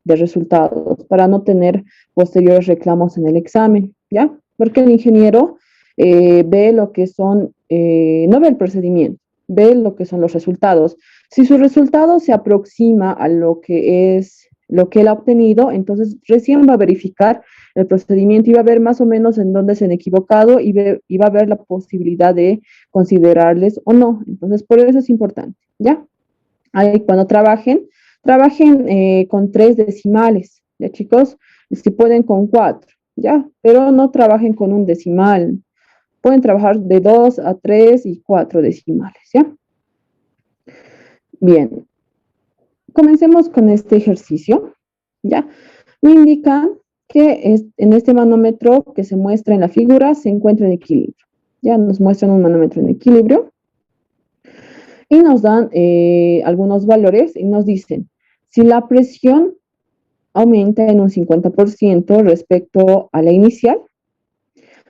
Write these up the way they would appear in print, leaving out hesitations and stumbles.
de resultados para no tener posteriores reclamos en el examen, ¿ya? Porque el ingeniero ve lo que son, no ve el procedimiento, ve lo que son los resultados. Si su resultado se aproxima a lo que es lo que él ha obtenido, entonces recién va a verificar el procedimiento y va a ver más o menos en dónde se han equivocado y va a ver la posibilidad de considerarles o no. Entonces, por eso es importante, ¿ya? Ahí cuando trabajen con 3 decimales, ¿ya chicos? Si pueden con 4, ¿ya? Pero no trabajen con un decimal. Pueden trabajar de 2 a 3 y 4 decimales, ¿ya? Bien, comencemos con este ejercicio, ¿ya? Me indican que en este manómetro que se muestra en la figura se encuentra en equilibrio. Ya nos muestran un manómetro en equilibrio y nos dan algunos valores y nos dicen, si la presión aumenta en un 50% respecto a la inicial,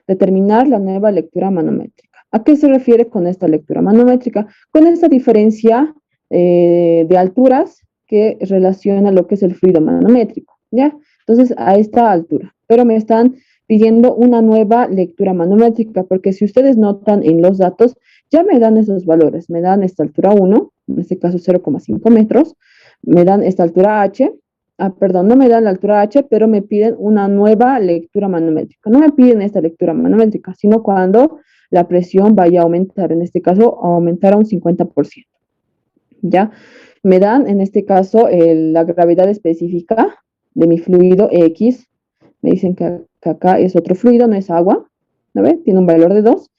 determinar la nueva lectura manométrica. ¿A qué se refiere con esta lectura manométrica? Con esta diferencia de alturas que relaciona lo que es el fluido manométrico, ¿ya? Entonces, a esta altura. Pero me están pidiendo una nueva lectura manométrica, porque si ustedes notan en los datos, ya me dan esos valores. Me dan esta altura 1, en este caso 0,5 metros, me dan esta altura H, perdón, no me dan la altura H, pero me piden una nueva lectura manométrica. No me piden esta lectura manométrica, sino cuando la presión vaya a aumentar, en este caso, a aumentar a un 50%. ¿Ya? Me dan, en este caso, la gravedad específica de mi fluido X. Me dicen que acá es otro fluido, no es agua. ¿No ve? Tiene un valor de 2.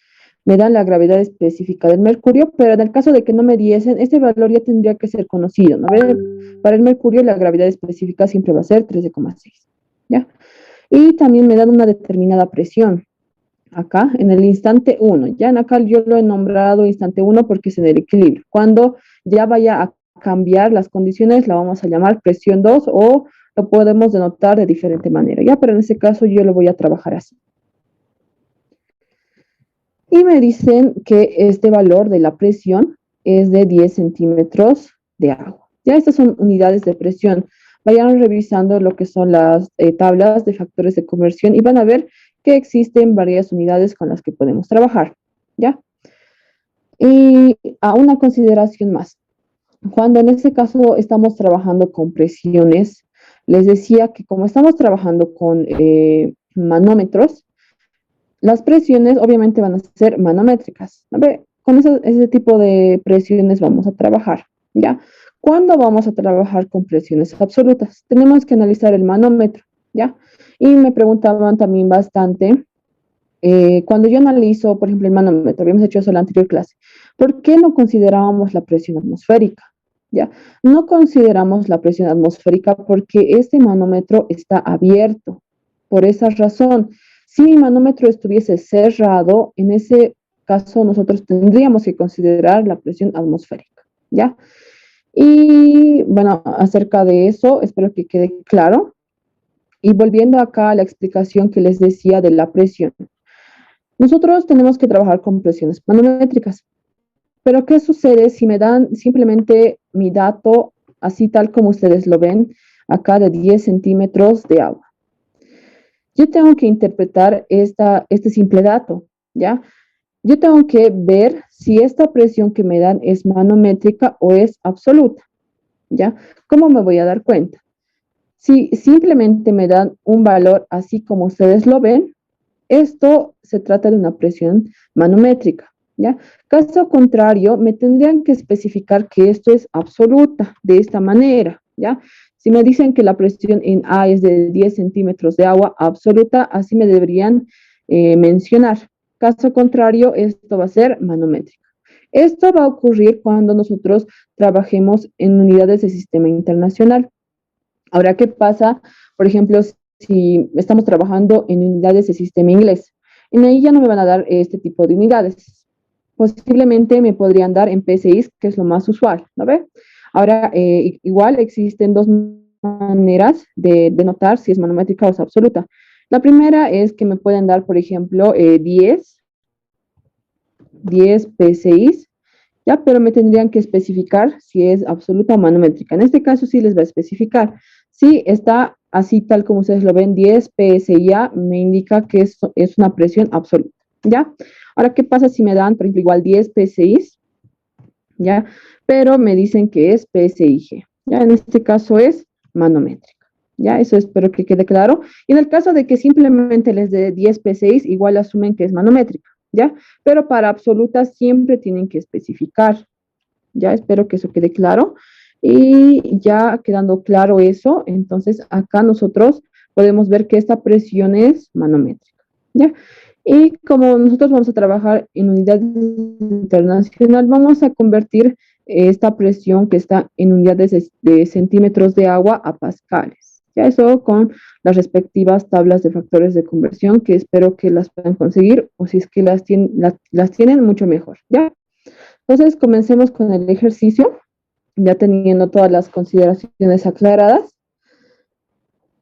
Me dan la gravedad específica del mercurio, pero en el caso de que no me diesen, este valor ya tendría que ser conocido, ¿no? Para el mercurio la gravedad específica siempre va a ser 13,6, ¿ya? Y también me dan una determinada presión, acá en el instante 1, ya en acá yo lo he nombrado instante 1 porque es en el equilibrio. Cuando ya vaya a cambiar las condiciones, la vamos a llamar presión 2 o lo podemos denotar de diferente manera, ¿ya? Pero en este caso yo lo voy a trabajar así. Y me dicen que este valor de la presión es de 10 centímetros de agua. Ya estas son unidades de presión. Vayan revisando lo que son las tablas de factores de conversión y van a ver que existen varias unidades con las que podemos trabajar. ¿Ya? Y a una consideración más. Cuando en este caso estamos trabajando con presiones, les decía que como estamos trabajando con manómetros, las presiones obviamente van a ser manométricas. A ver, con ese tipo de presiones vamos a trabajar, ¿ya? ¿Cuándo vamos a trabajar con presiones absolutas? Tenemos que analizar el manómetro, ¿ya? Y me preguntaban también bastante, cuando yo analizo, por ejemplo, el manómetro, habíamos hecho eso en la anterior clase, ¿por qué no considerábamos la presión atmosférica? ¿Ya? No consideramos la presión atmosférica porque este manómetro está abierto. Por esa razón, si mi manómetro estuviese cerrado, en ese caso nosotros tendríamos que considerar la presión atmosférica, ¿ya? Y bueno, acerca de eso, espero que quede claro. Y volviendo acá a la explicación que les decía de la presión. Nosotros tenemos que trabajar con presiones manométricas. Pero ¿qué sucede si me dan simplemente mi dato, así tal como ustedes lo ven, acá de 10 centímetros de agua? Yo tengo que interpretar este simple dato, ¿ya? Yo tengo que ver si esta presión que me dan es manométrica o es absoluta, ¿ya? ¿Cómo me voy a dar cuenta? Si simplemente me dan un valor así como ustedes lo ven, esto se trata de una presión manométrica, ¿ya? Caso contrario, me tendrían que especificar que esto es absoluta, de esta manera, ¿ya? Si me dicen que la presión en A es de 10 centímetros de agua absoluta, así me deberían mencionar. Caso contrario, esto va a ser manométrico. Esto va a ocurrir cuando nosotros trabajemos en unidades de sistema internacional. Ahora, ¿qué pasa? Por ejemplo, si estamos trabajando en unidades de sistema inglés, en ahí ya no me van a dar este tipo de unidades. Posiblemente me podrían dar en PSI, que es lo más usual, ¿no ve? Ahora, igual existen dos maneras de notar si es manométrica o es absoluta. La primera es que me pueden dar, por ejemplo, 10 PSI, ¿ya? Pero me tendrían que especificar si es absoluta o manométrica. En este caso sí les va a especificar. Si está así tal como ustedes lo ven, 10 PSI, me indica que es una presión absoluta, ¿ya? Ahora, ¿qué pasa si me dan, por ejemplo, igual 10 PSI, ¿ya? Pero me dicen que es PSIG, ¿ya? En este caso es manométrica, ¿ya? Eso espero que quede claro. Y en el caso de que simplemente les dé 10 PSI, igual asumen que es manométrica, ¿ya? Pero para absolutas siempre tienen que especificar, ¿ya? Espero que eso quede claro. Y ya quedando claro eso, entonces acá nosotros podemos ver que esta presión es manométrica, ¿ya? Y como nosotros vamos a trabajar en unidades internacional, vamos a convertir esta presión que está en unidades de centímetros de agua a pascales. Ya eso con las respectivas tablas de factores de conversión que espero que las puedan conseguir o si es que las tienen mucho mejor. ¿Ya? Entonces comencemos con el ejercicio, ya teniendo todas las consideraciones aclaradas.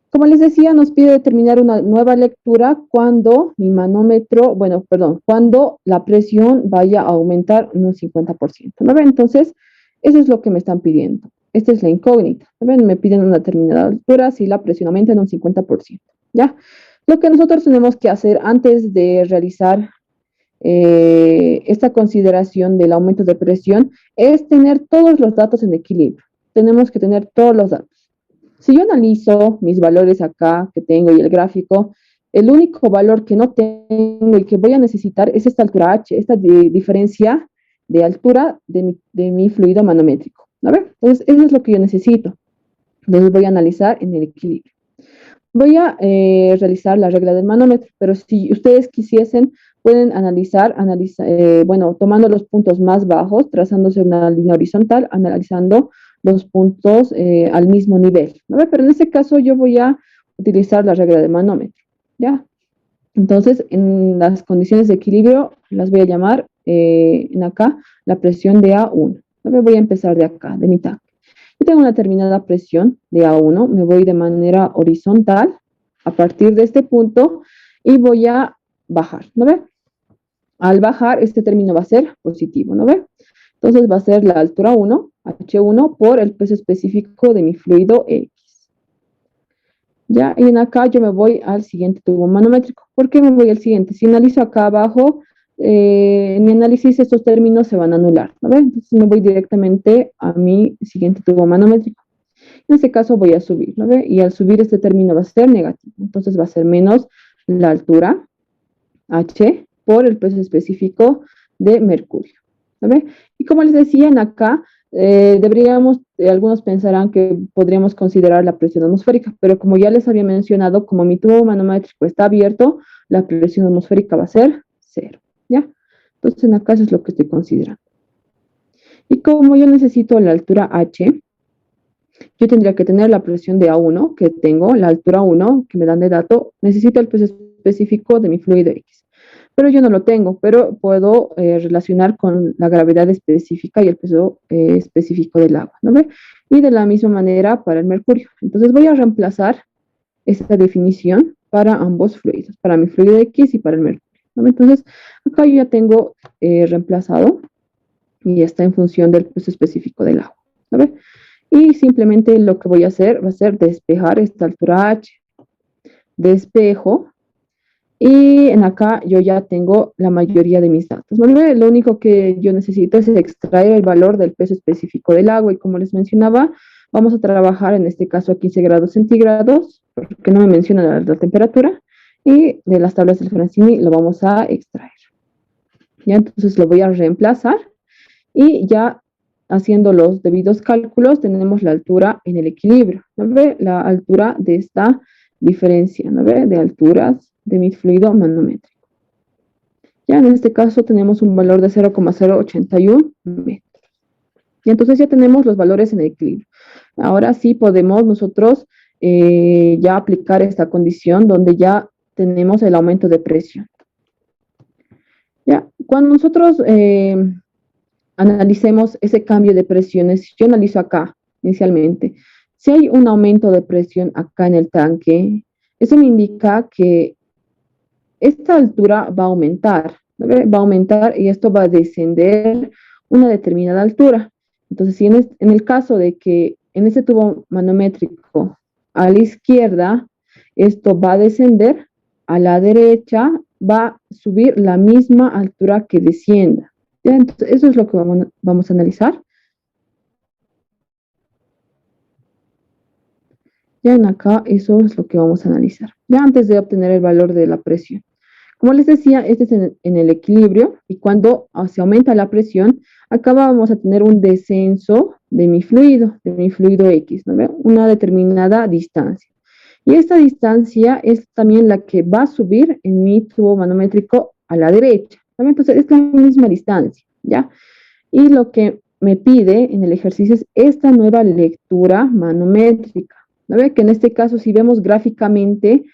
Como les decía, nos pide determinar una nueva lectura cuando mi manómetro, bueno, perdón, cuando la presión vaya a aumentar en un 50%, ¿no ven? Entonces, eso es lo que me están pidiendo. Esta es la incógnita, ¿no ven? Me piden una determinada altura si la presión aumenta en un 50%, ¿ya? Lo que nosotros tenemos que hacer antes de realizar esta consideración del aumento de presión es tener todos los datos en equilibrio. Tenemos que tener todos los datos. Si yo analizo mis valores acá que tengo y el gráfico, el único valor que no tengo y que voy a necesitar es esta altura H, esta diferencia de altura de mi fluido manométrico. ¿No ve? Entonces, eso es lo que yo necesito. Entonces, voy a analizar en el equilibrio. Voy a realizar la regla del manómetro, pero si ustedes quisiesen, pueden bueno, tomando los puntos más bajos, trazándose una línea horizontal, analizando los puntos al mismo nivel, ¿no? Pero en este caso yo voy a utilizar la regla del manómetro, ¿ya? Entonces, en las condiciones de equilibrio, las voy a llamar en acá la presión de A1. ¿No? Voy a empezar de acá, de mitad. Yo tengo una determinada presión de A1, me voy de manera horizontal a partir de este punto y voy a bajar, ¿no ve? Al bajar, este término va a ser positivo, ¿no ve? Entonces va a ser la altura 1, H1, por el peso específico de mi fluido X. Ya, y en acá yo me voy al siguiente tubo manométrico. ¿Por qué me voy al siguiente? Si analizo acá abajo, en mi análisis estos términos se van a anular, ¿no ve? Entonces me voy directamente a mi siguiente tubo manométrico. En este caso voy a subir, ¿no ve? Y al subir este término va a ser negativo. Entonces va a ser menos la altura, H, por el peso específico de mercurio, ¿no ve? Y como les decía, en acá algunos pensarán que podríamos considerar la presión atmosférica, pero como ya les había mencionado, como mi tubo manométrico está abierto, la presión atmosférica va a ser cero, ¿ya? Entonces en acá eso es lo que estoy considerando. Y como yo necesito la altura H, yo tendría que tener la presión de A1, que tengo, la altura 1, que me dan de dato, necesito el peso específico de mi fluido X. Pero yo no lo tengo, pero puedo relacionar con la gravedad específica y el peso específico del agua, ¿no ve? Y de la misma manera para el mercurio. Entonces voy a reemplazar esta definición para ambos fluidos, para mi fluido X y para el mercurio, ¿no? Entonces, acá yo ya tengo reemplazado y está en función del peso específico del agua, ¿no ve? Y simplemente lo que voy a hacer va a ser despejar esta altura H. Despejo. Y en acá yo ya tengo la mayoría de mis datos, ¿no? Lo único que yo necesito es extraer el valor del peso específico del agua. Y como les mencionaba, vamos a trabajar en este caso a 15 grados centígrados, porque no me menciona la temperatura. Y de las tablas del Francini lo vamos a extraer. Ya entonces lo voy a reemplazar. Y ya haciendo los debidos cálculos, tenemos la altura en el equilibrio, ¿no ve? La altura de esta diferencia, ¿no ve? De alturas de mi fluido manométrico. Ya en este caso tenemos un valor de 0,081 metros. Y entonces ya tenemos los valores en el equilibrio. Ahora sí podemos nosotros ya aplicar esta condición donde ya tenemos el aumento de presión. Ya, cuando nosotros analicemos ese cambio de presiones. Yo analizo acá inicialmente. Si hay un aumento de presión acá en el tanque, eso me indica que esta altura va a aumentar, ¿no? Va a aumentar y esto va a descender una determinada altura. Entonces, si en el caso de que en este tubo manométrico a la izquierda, esto va a descender, a la derecha va a subir la misma altura que descienda. ¿Ya? Entonces, eso es lo que vamos a analizar. Ya en acá, eso es lo que vamos a analizar. Ya antes de obtener el valor de la presión. Como les decía, este es en el equilibrio y cuando se aumenta la presión, acá vamos a tener un descenso de mi fluido X, ¿no ve? Una determinada distancia. Y esta distancia es también la que va a subir en mi tubo manométrico a la derecha, ¿no ve? Entonces, es la misma distancia, ¿ya? Y lo que me pide en el ejercicio es esta nueva lectura manométrica, ¿no ve? Que en este caso, si vemos gráficamente,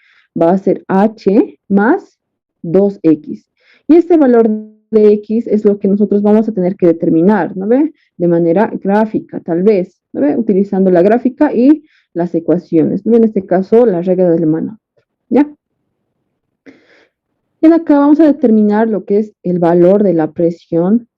va a ser H más 2X. Y este valor de X es lo que nosotros vamos a tener que determinar, ¿no ve? De manera gráfica, tal vez, ¿no ve? Utilizando la gráfica y las ecuaciones, ¿no ve? En este caso, la regla del manómetro, ¿ya? Y acá vamos a determinar lo que es el valor de la presión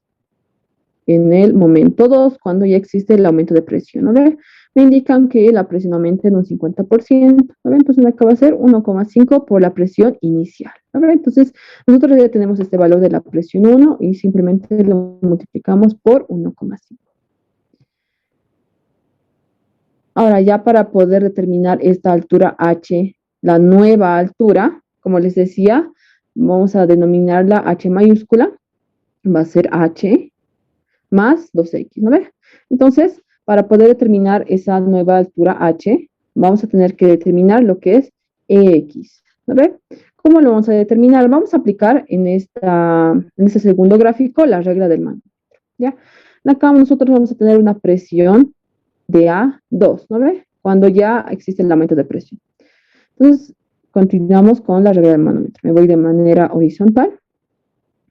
en el momento 2, cuando ya existe el aumento de presión, ¿no ve? Me indican que la presión aumenta en un 50%, ¿no ve? Entonces acá va a ser 1,5 por la presión inicial, ¿no ve? Entonces nosotros ya tenemos este valor de la presión 1 y simplemente lo multiplicamos por 1,5. Ahora ya para poder determinar esta altura H, la nueva altura, como les decía, vamos a denominarla H mayúscula, va a ser H más 2X, ¿no ve? Entonces, para poder determinar esa nueva altura H, vamos a tener que determinar lo que es EX, ¿no ve? ¿Cómo lo vamos a determinar? Vamos a aplicar en este segundo gráfico la regla del manómetro, ¿ya? Acá nosotros vamos a tener una presión de A2, ¿no ve? Cuando ya existe el aumento de presión. Entonces, continuamos con la regla del manómetro. Me voy de manera horizontal,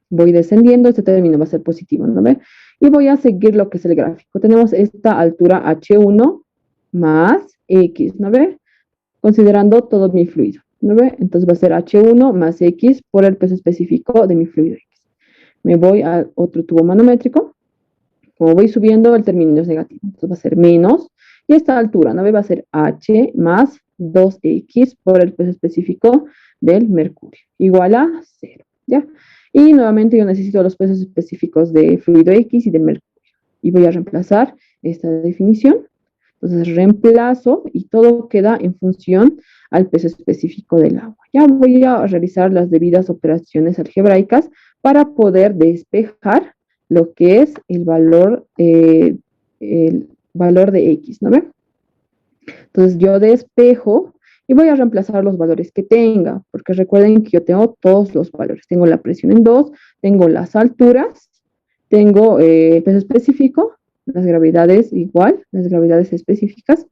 voy descendiendo, este término va a ser positivo, ¿no ve? Y voy a seguir lo que es el gráfico. Tenemos esta altura H1 más X, ¿no ve? Considerando todo mi fluido, ¿no ve? Entonces va a ser H1 más X por el peso específico de mi fluido X. Me voy a otro tubo manométrico. Como voy subiendo, el término es negativo. Entonces va a ser menos. Y esta altura, ¿no ve? Va a ser H más 2X por el peso específico del mercurio, igual a 0, ¿ya? Y nuevamente yo necesito los pesos específicos de fluido X y del mercurio. Y voy a reemplazar esta definición. Entonces reemplazo y todo queda en función al peso específico del agua. Ya voy a realizar las debidas operaciones algebraicas para poder despejar lo que es el valor de X, ¿no ve? Entonces yo despejo y voy a reemplazar los valores que tenga, porque recuerden que yo tengo todos los valores. Tengo la presión en 2, tengo las alturas, tengo el peso específico, las gravedades igual, las gravedades específicas,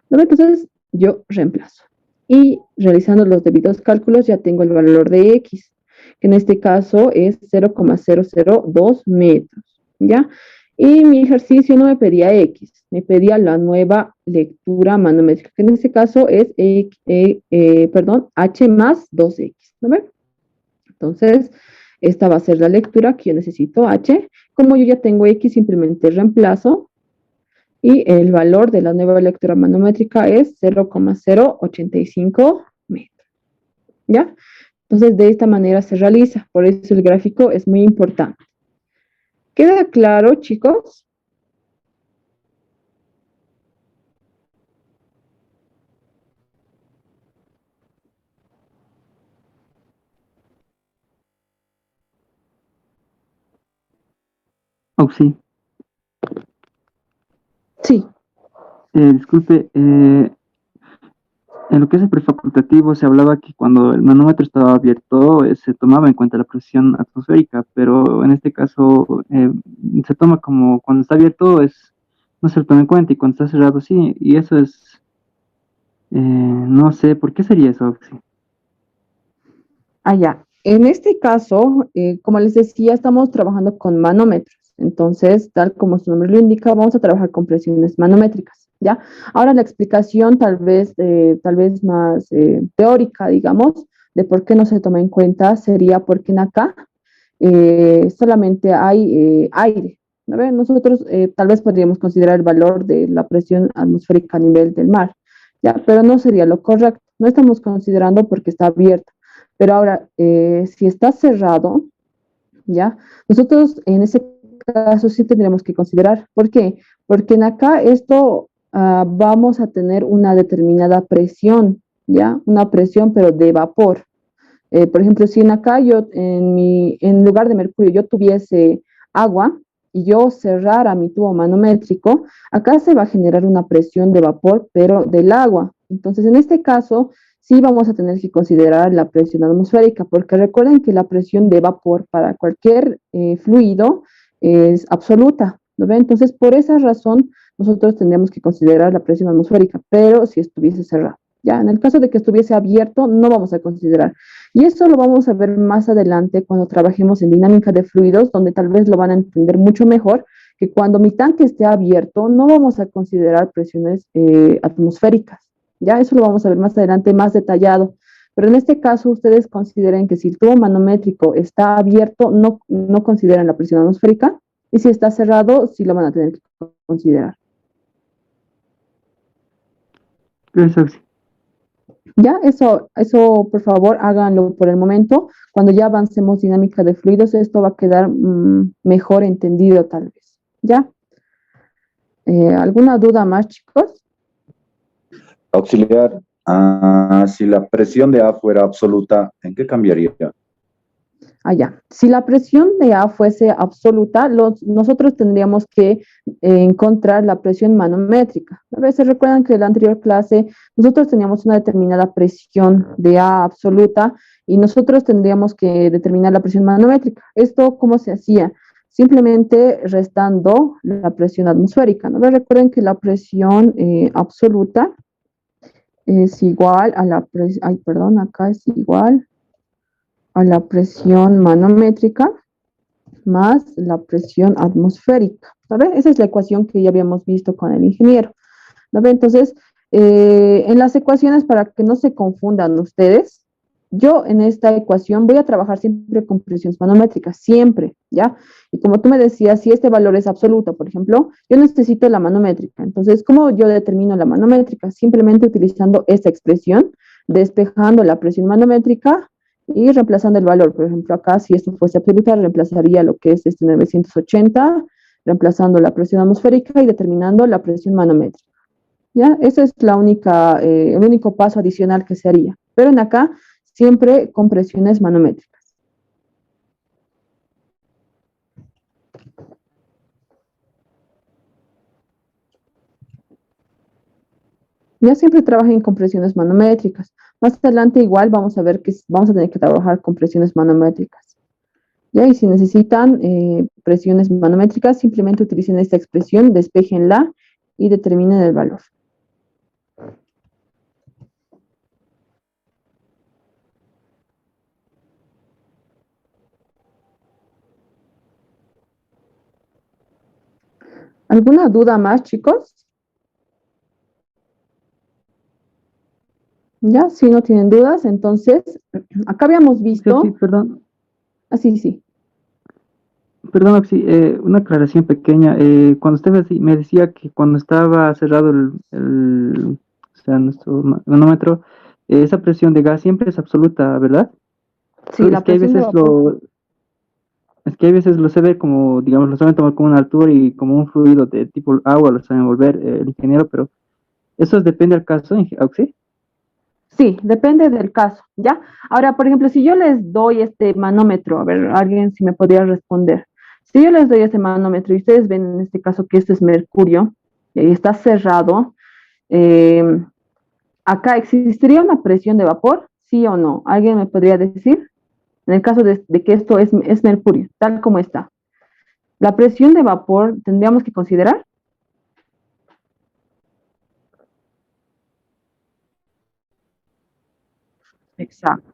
¿no? Entonces yo reemplazo. Y realizando los debidos cálculos ya tengo el valor de X, que en este caso es 0,002 metros, ¿ya? Y mi ejercicio no me pedía X, me pedía la nueva lectura manométrica, que en este caso es H más 2X, ¿no ven? Entonces, esta va a ser la lectura que yo necesito, H. Como yo ya tengo X, simplemente reemplazo y el valor de la nueva lectura manométrica es 0,085 metros, ¿ya? Entonces, de esta manera se realiza, por eso el gráfico es muy importante. ¿Queda claro, chicos? Oh, sí. Sí. Disculpe, en lo que es el prefacultativo se hablaba que cuando el manómetro estaba abierto se tomaba en cuenta la presión atmosférica, pero en este caso se toma como cuando está abierto no se lo toma en cuenta y cuando está cerrado sí, y eso es, no sé, ¿por qué sería eso? Sí. Ya. En este caso, como les decía, estamos trabajando con manómetros. Entonces, tal como su nombre lo indica, vamos a trabajar con presiones manométricas, ¿ya? Ahora la explicación tal vez más teórica, digamos, de por qué no se toma en cuenta sería porque en acá solamente hay aire, ¿no ven? Nosotros tal vez podríamos considerar el valor de la presión atmosférica a nivel del mar. ¿ya? Pero no sería lo correcto. No estamos considerando porque está abierto. Pero ahora, si está cerrado, ¿ya? Nosotros en ese caso sí tendríamos que considerar. ¿Por qué? Porque en acá esto vamos a tener una determinada presión, ¿ya? Una presión, pero de vapor. Por ejemplo, si en acá yo, en lugar de mercurio, yo tuviese agua y yo cerrara mi tubo manométrico, acá se va a generar una presión de vapor, pero del agua. Entonces, en este caso, sí vamos a tener que considerar la presión atmosférica, porque recuerden que la presión de vapor para cualquier fluido es absoluta, ¿no ve? Entonces, por esa razón, nosotros tendríamos que considerar la presión atmosférica, pero si estuviese cerrado. Ya, en el caso de que estuviese abierto, no vamos a considerar. Y eso lo vamos a ver más adelante cuando trabajemos en dinámica de fluidos, donde tal vez lo van a entender mucho mejor, que cuando mi tanque esté abierto, no vamos a considerar presiones atmosféricas. Ya, eso lo vamos a ver más adelante, más detallado. Pero en este caso, ustedes consideren que si el tubo manométrico está abierto, no consideran la presión atmosférica, y si está cerrado, sí lo van a tener que considerar. Gracias. Ya, eso por favor háganlo por el momento. Cuando ya avancemos dinámica de fluidos, esto va a quedar mejor entendido tal vez. ¿Ya? ¿Alguna duda más, chicos? Auxiliar, si la presión de A fuera absoluta, ¿en qué cambiaría? Allá. Si la presión de A fuese absoluta, nosotros tendríamos que encontrar la presión manométrica. A veces recuerdan que en la anterior clase nosotros teníamos una determinada presión de A absoluta y nosotros tendríamos que determinar la presión manométrica. ¿Esto cómo se hacía? Simplemente restando la presión atmosférica, ¿no? Recuerden que la presión absoluta es igual a la presión, ay, perdón, acá es igual a la presión manométrica más la presión atmosférica. ¿Sabe? Esa es la ecuación que ya habíamos visto con el ingeniero. ¿Sabe? Entonces, en las ecuaciones, para que no se confundan ustedes, yo en esta ecuación voy a trabajar siempre con presiones manométricas, siempre, ¿ya? Y como tú me decías, si este valor es absoluto, por ejemplo, yo necesito la manométrica. Entonces, ¿cómo yo determino la manométrica? Simplemente utilizando esta expresión, despejando la presión manométrica y reemplazando el valor. Por ejemplo, acá si esto fuese absoluta, reemplazaría lo que es este 980, reemplazando la presión atmosférica y determinando la presión manométrica. ¿Ya? Ese es el único paso adicional que se haría. Pero en acá, siempre con presiones manométricas. Ya siempre trabajen con presiones manométricas. Más adelante igual vamos a ver que vamos a tener que trabajar con presiones manométricas. ¿Ya? Y si necesitan presiones manométricas, simplemente utilicen esta expresión, despejenla y determinen el valor. ¿Alguna duda más, chicos? ¿Ya? Si no tienen dudas, entonces, acá habíamos visto... Sí, perdón. Ah, sí. Perdón, Oxy, una aclaración pequeña. Cuando usted me decía que cuando estaba cerrado o sea, nuestro manómetro, esa presión de gas siempre es absoluta, ¿verdad? Sí, Es la que hay presión de veces vapor. es que hay veces lo se ve como, digamos, lo saben tomar como una altura y como un fluido de tipo agua, lo saben volver el ingeniero, pero eso depende del caso, Oxy. Sí, depende del caso, ¿ya? Ahora, por ejemplo, si yo les doy este manómetro, a ver, alguien si me podría responder. Si yo les doy este manómetro y ustedes ven en este caso que este es mercurio y ahí está cerrado, eh, acá existiría una presión de vapor, ¿sí o no? ¿Alguien me podría decir? En el caso de que esto es mercurio, tal como está. ¿La presión de vapor tendríamos que considerar? Exacto.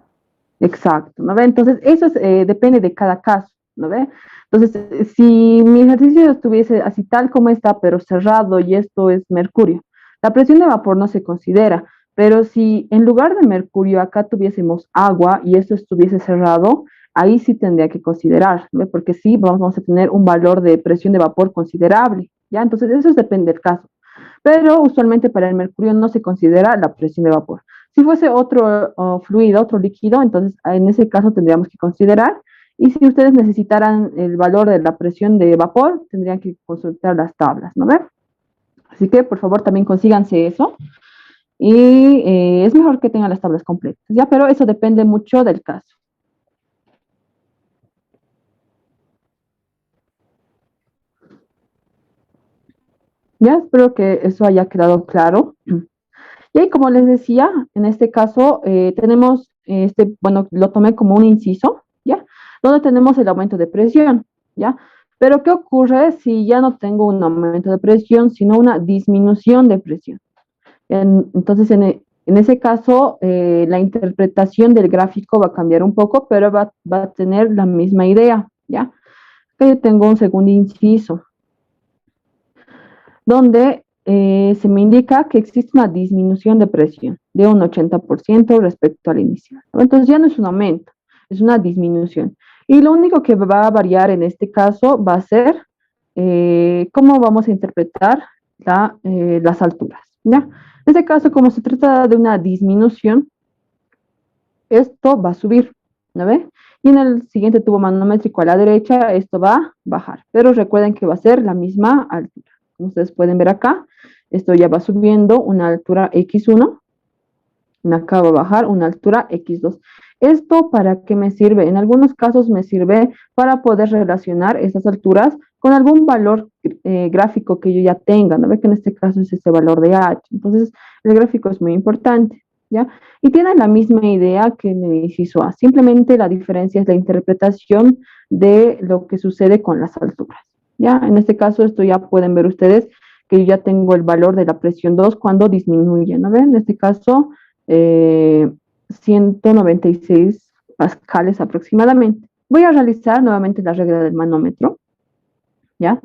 Exacto, ¿no ve? Entonces, eso depende de cada caso, ¿no ve? Entonces, si mi ejercicio estuviese así tal como está, pero cerrado y esto es mercurio, la presión de vapor no se considera, pero si en lugar de mercurio acá tuviésemos agua y esto estuviese cerrado, ahí sí tendría que considerar, ¿no ve? Porque sí vamos a tener un valor de presión de vapor considerable, ¿ya? Entonces, eso depende del caso. Pero usualmente para el mercurio no se considera la presión de vapor. Si fuese otro fluido, otro líquido, entonces en ese caso tendríamos que considerar. Y si ustedes necesitaran el valor de la presión de vapor, tendrían que consultar las tablas, ¿no ve? Así que por favor también consíganse eso. Y es mejor que tengan las tablas completas, ¿ya? Pero eso depende mucho del caso. Ya, espero que eso haya quedado claro. Y ahí, como les decía, en este caso tenemos, bueno, lo tomé como un inciso, ¿ya? Donde tenemos el aumento de presión, ¿ya? Pero ¿qué ocurre si ya no tengo un aumento de presión, sino una disminución de presión? Entonces, en ese caso, la interpretación del gráfico va a cambiar un poco, pero va a tener la misma idea, ¿ya? Acá yo tengo un segundo inciso, donde se me indica que existe una disminución de presión de un 80% respecto al inicial, ¿no? Entonces ya no es un aumento, es una disminución. Y lo único que va a variar en este caso va a ser cómo vamos a interpretar las alturas, ¿ya? En este caso, como se trata de una disminución, esto va a subir, ¿no ve? Y en el siguiente tubo manométrico a la derecha, esto va a bajar. Pero recuerden que va a ser la misma altura. Como ustedes pueden ver acá, esto ya va subiendo una altura x1, y acá va a bajar una altura x2. ¿Esto para qué me sirve? En algunos casos me sirve para poder relacionar estas alturas con algún valor gráfico que yo ya tenga, ¿no ve? Que en este caso es este valor de h. Entonces, el gráfico es muy importante, ¿ya? Y tiene la misma idea que en el inciso A. Simplemente la diferencia es la interpretación de lo que sucede con las alturas, ¿ya? En este caso, esto ya pueden ver ustedes que yo ya tengo el valor de la presión 2 cuando disminuye, ¿no ven? En este caso, 196 pascales aproximadamente. Voy a realizar nuevamente la regla del manómetro, ¿ya?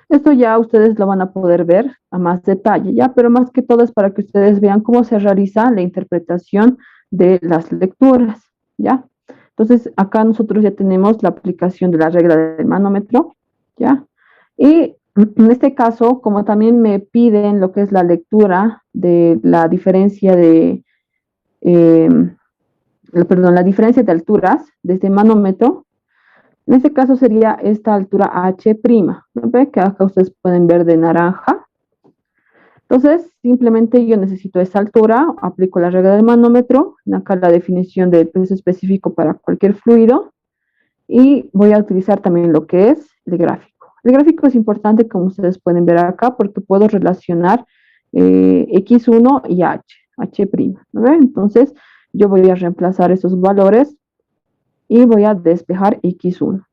Esto ya ustedes lo van a poder ver a más detalle, ¿ya? Pero más que todo es para que ustedes vean cómo se realiza la interpretación de las lecturas, ¿ya? Entonces, acá nosotros ya tenemos la aplicación de la regla del manómetro, ¿ya? Y en este caso, como también me piden lo que es la lectura de la diferencia de, perdón, la diferencia de alturas de este manómetro, en este caso sería esta altura H', ¿no ve? Que acá ustedes pueden ver de naranja. Entonces, simplemente yo necesito esta altura, aplico la regla del manómetro, acá la definición del peso específico para cualquier fluido, y voy a utilizar también lo que es el gráfico. El gráfico es importante, como ustedes pueden ver acá, porque puedo relacionar X1 y H', ¿no ve? Entonces, yo voy a reemplazar esos valores y voy a despejar X1.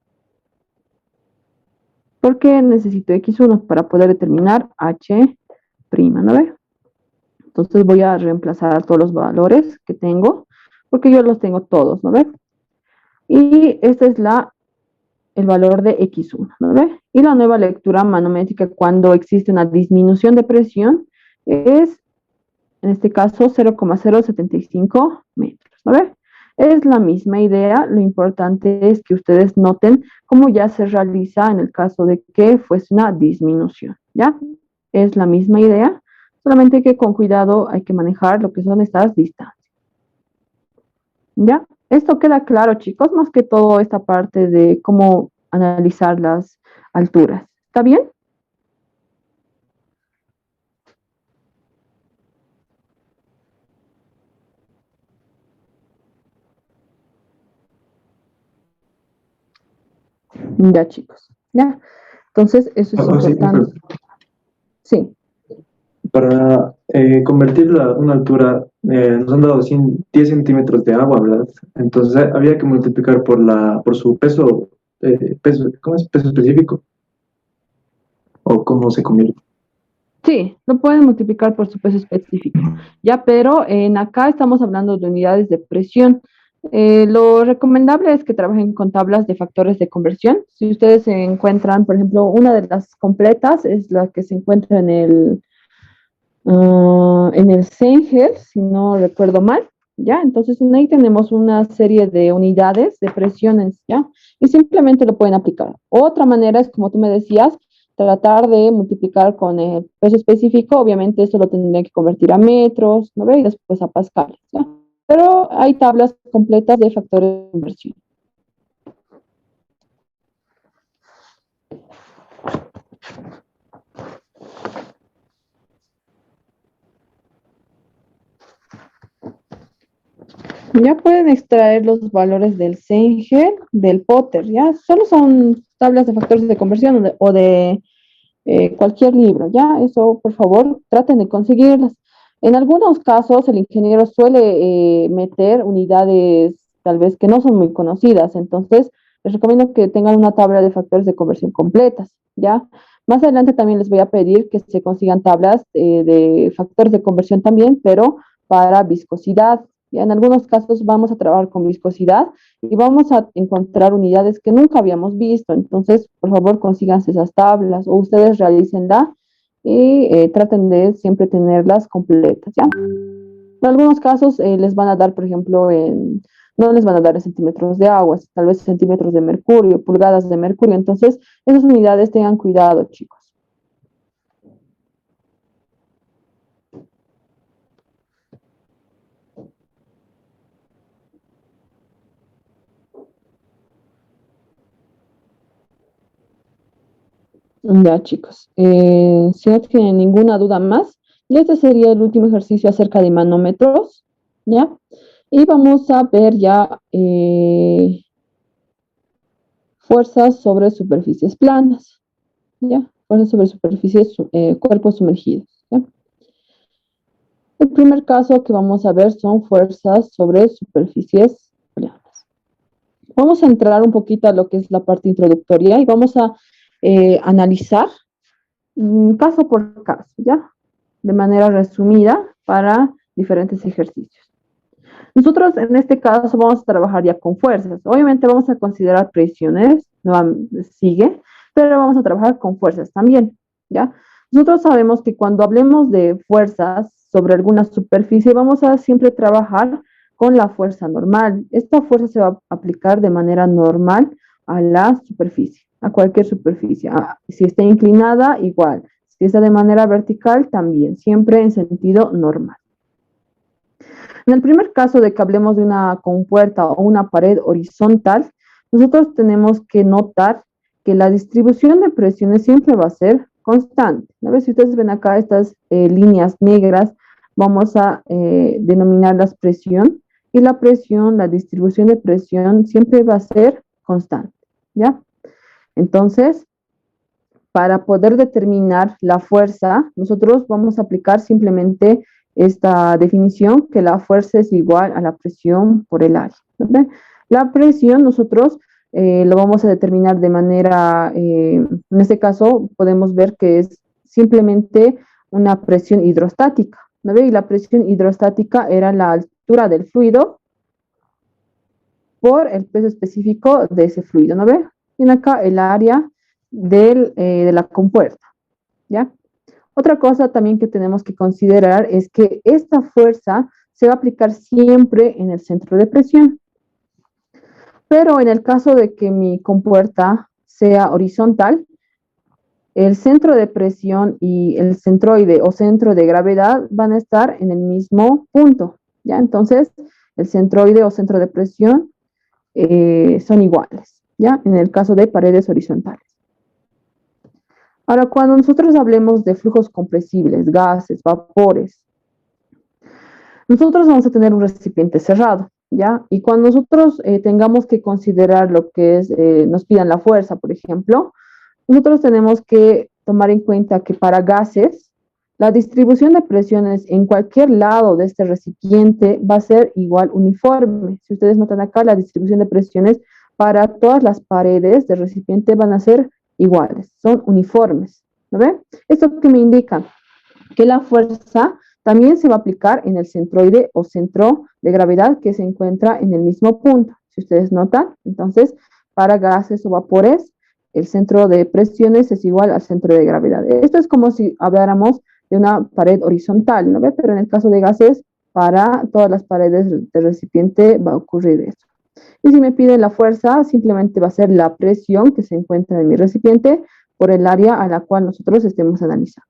¿Por qué necesito X1? Para poder determinar H', ¿no ve? Entonces voy a reemplazar todos los valores que tengo, porque yo los tengo todos, ¿no ve? Y este es el valor de X1, ¿no ve? Y la nueva lectura manométrica cuando existe una disminución de presión es, en este caso, 0,075 metros, ¿no ve? Es la misma idea, lo importante es que ustedes noten cómo ya se realiza en el caso de que fuese una disminución, ¿ya? Es la misma idea, solamente que con cuidado hay que manejar lo que son estas distancias, ¿ya? Esto queda claro, chicos, más que todo esta parte de cómo analizar las alturas. ¿Está bien? Ya, chicos. Ya. Entonces, eso es importante. Sí. Para convertir una altura, nos han dado 10 centímetros de agua, ¿verdad? Entonces había que multiplicar por su peso, ¿cómo es? ¿Peso específico? ¿O cómo se convierte? Sí, lo pueden multiplicar por su peso específico. Ya, pero en acá estamos hablando de unidades de presión. Lo recomendable es que trabajen con tablas de factores de conversión. Si ustedes se encuentran, por ejemplo, una de las completas es la que se encuentra en el Sengel, si no recuerdo mal, ¿ya? Entonces ahí tenemos una serie de unidades de presiones, ¿ya? Y simplemente lo pueden aplicar. Otra manera es, como tú me decías, tratar de multiplicar con el peso específico. Obviamente esto lo tendría que convertir a metros, ¿no ve? Y después a pascales, ¿ya? Pero hay tablas completas de factores de conversión. Ya pueden extraer los valores del Zenger, del Potter, ¿ya? Solo son tablas de factores de conversión o de cualquier libro, ¿ya? Eso, por favor, traten de conseguirlas. En algunos casos, el ingeniero suele meter unidades tal vez que no son muy conocidas, entonces les recomiendo que tengan una tabla de factores de conversión completas, ¿ya? Más adelante también les voy a pedir que se consigan tablas de factores de conversión también, pero para viscosidad. Ya en algunos casos vamos a trabajar con viscosidad y vamos a encontrar unidades que nunca habíamos visto. Entonces, por favor, consíganse esas tablas o ustedes realícenla y traten de siempre tenerlas completas, ¿ya? En algunos casos les van a dar, por ejemplo, no les van a dar en centímetros de agua, tal vez centímetros de mercurio, pulgadas de mercurio. Entonces, esas unidades tengan cuidado, chicos. Ya, chicos. Si no tienen ninguna duda más, ya este sería el último ejercicio acerca de manómetros, ¿ya? Y vamos a ver ya fuerzas sobre superficies planas, ¿ya? Fuerzas sobre superficies, cuerpos sumergidos, ¿ya? El primer caso que vamos a ver son fuerzas sobre superficies planas. Vamos a entrar un poquito a lo que es la parte introductoria y vamos a analizar caso por caso, ¿ya? De manera resumida para diferentes ejercicios. Nosotros en este caso vamos a trabajar ya con fuerzas. Obviamente vamos a considerar presiones, no, sigue, pero vamos a trabajar con fuerzas también, ¿ya? Nosotros sabemos que cuando hablemos de fuerzas sobre alguna superficie, vamos a siempre trabajar con la fuerza normal. Esta fuerza se va a aplicar de manera normal a la superficie, a cualquier superficie. Si está inclinada, igual. Si está de manera vertical, también, siempre en sentido normal. En el primer caso de que hablemos de una compuerta o una pared horizontal, nosotros tenemos que notar que la distribución de presiones siempre va a ser constante. A ver si ustedes ven acá estas líneas negras, vamos a denominarlas presión, y la presión, la distribución de presión siempre va a ser constante, ¿ya? Entonces, para poder determinar la fuerza, nosotros vamos a aplicar simplemente esta definición, que la fuerza es igual a la presión por el área, ¿verdad? La presión nosotros lo vamos a determinar de manera, en este caso podemos ver que es simplemente una presión hidrostática, ¿no ve? Y la presión hidrostática era la altura del fluido por el peso específico de ese fluido, ¿no ve? Y acá el área de la compuerta, ¿ya? Otra cosa también que tenemos que considerar es que esta fuerza se va a aplicar siempre en el centro de presión. Pero en el caso de que mi compuerta sea horizontal, el centro de presión y el centroide o centro de gravedad van a estar en el mismo punto, ¿ya? Entonces, el centroide o centro de presión son iguales, ¿ya? En el caso de paredes horizontales. Ahora, cuando nosotros hablemos de flujos compresibles, gases, vapores, nosotros vamos a tener un recipiente cerrado, ¿ya? Y cuando nosotros tengamos que considerar lo que es, nos pidan la fuerza, por ejemplo, nosotros tenemos que tomar en cuenta que para gases, la distribución de presiones en cualquier lado de este recipiente va a ser igual uniforme. Si ustedes notan acá, la distribución de presiones para todas las paredes del recipiente van a ser iguales, son uniformes, ¿no ve? ¿Esto qué me indica? Que la fuerza también se va a aplicar en el centroide o centro de gravedad que se encuentra en el mismo punto. Si ustedes notan, entonces, para gases o vapores, el centro de presiones es igual al centro de gravedad. Esto es como si habláramos de una pared horizontal, ¿no ve? Pero en el caso de gases, para todas las paredes del recipiente va a ocurrir eso. Y si me piden la fuerza, simplemente va a ser la presión que se encuentra en mi recipiente por el área a la cual nosotros estemos analizando.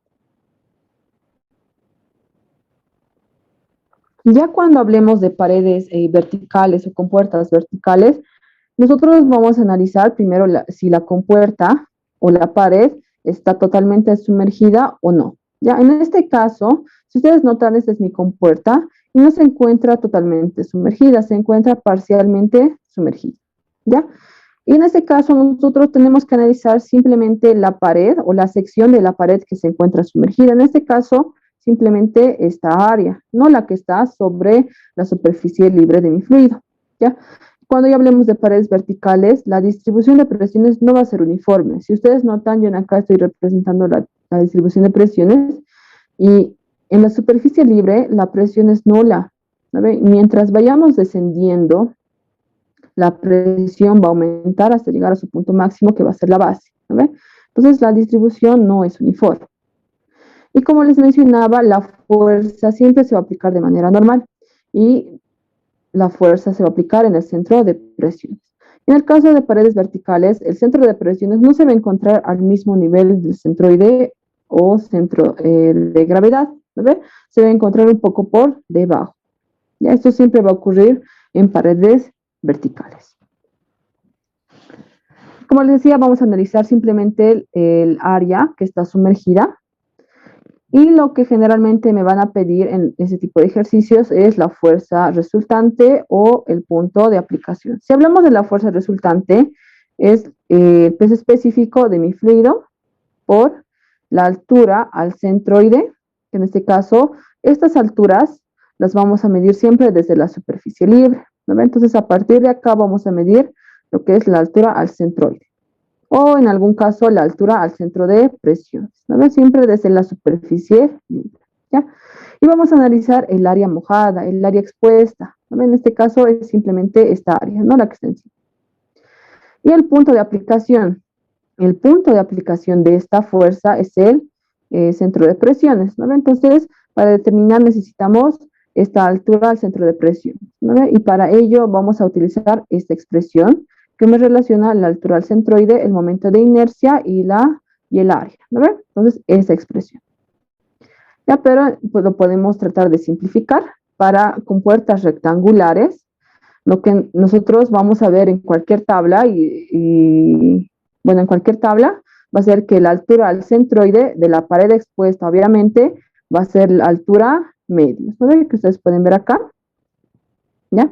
Ya cuando hablemos de paredes verticales o compuertas verticales, nosotros vamos a analizar primero si la compuerta o la pared está totalmente sumergida o no. Ya, en este caso, si ustedes notan, esta es mi compuerta y no se encuentra totalmente sumergida, se encuentra parcialmente sumergida. ¿Ya? Y en este caso, nosotros tenemos que analizar simplemente la pared o la sección de la pared que se encuentra sumergida. En este caso, simplemente esta área, no la que está sobre la superficie libre de mi fluido. ¿Ya? Cuando ya hablemos de paredes verticales, la distribución de presiones no va a ser uniforme. Si ustedes notan, yo acá estoy representando la distribución de presiones y en la superficie libre la presión es nula. ¿Sabe? Mientras vayamos descendiendo, la presión va a aumentar hasta llegar a su punto máximo, que va a ser la base. ¿Sabe? Entonces, la distribución no es uniforme. Y como les mencionaba, la fuerza siempre se va a aplicar de manera normal y la fuerza se va a aplicar en el centro de presiones. En el caso de paredes verticales, el centro de presiones no se va a encontrar al mismo nivel del centroide o centro de gravedad, ¿no? Se va a encontrar un poco por debajo. ¿Ya? Esto siempre va a ocurrir en paredes verticales. Como les decía, vamos a analizar simplemente el área que está sumergida. Y lo que generalmente me van a pedir en ese tipo de ejercicios es la fuerza resultante o el punto de aplicación. Si hablamos de la fuerza resultante, es el peso específico de mi fluido por la altura al centroide, que en este caso, estas alturas las vamos a medir siempre desde la superficie libre, ¿no? Entonces, a partir de acá vamos a medir lo que es la altura al centroide, o en algún caso la altura al centro de presiones, ¿no? Siempre desde la superficie libre, ¿ya? Y vamos a analizar el área mojada, el área expuesta, ¿no? En este caso es simplemente esta área, no la que está encima. Y el punto de aplicación. El punto de aplicación de esta fuerza es el centro de presiones, ¿no? Entonces, para determinar necesitamos esta altura al centro de presión, ¿no? Y para ello vamos a utilizar esta expresión que me relaciona la altura al centroide, el momento de inercia y el área, ¿no? Entonces, esa expresión. Ya, pero pues, lo podemos tratar de simplificar para compuertas rectangulares. Lo que nosotros vamos a ver en cualquier tabla bueno, en cualquier tabla va a ser que la altura al centroide de la pared expuesta, obviamente, va a ser la altura media, ¿no? Que ustedes pueden ver acá, ¿ya?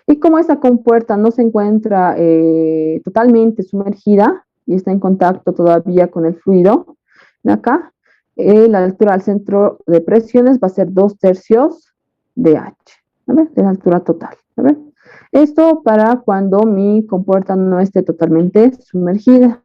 Y como esta compuerta no se encuentra totalmente sumergida y está en contacto todavía con el fluido, de acá, la altura al centro de presiones va a ser 2/3 de H, ¿no? De la altura total, ¿no? Esto para cuando mi compuerta no esté totalmente sumergida.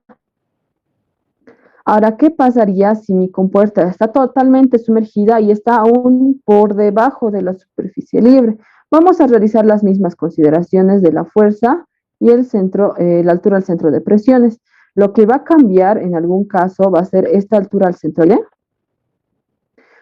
Ahora, ¿qué pasaría si mi compuerta está totalmente sumergida y está aún por debajo de la superficie libre? Vamos a realizar las mismas consideraciones de la fuerza y el centro, la altura al centro de presiones. Lo que va a cambiar en algún caso va a ser esta altura al centroide,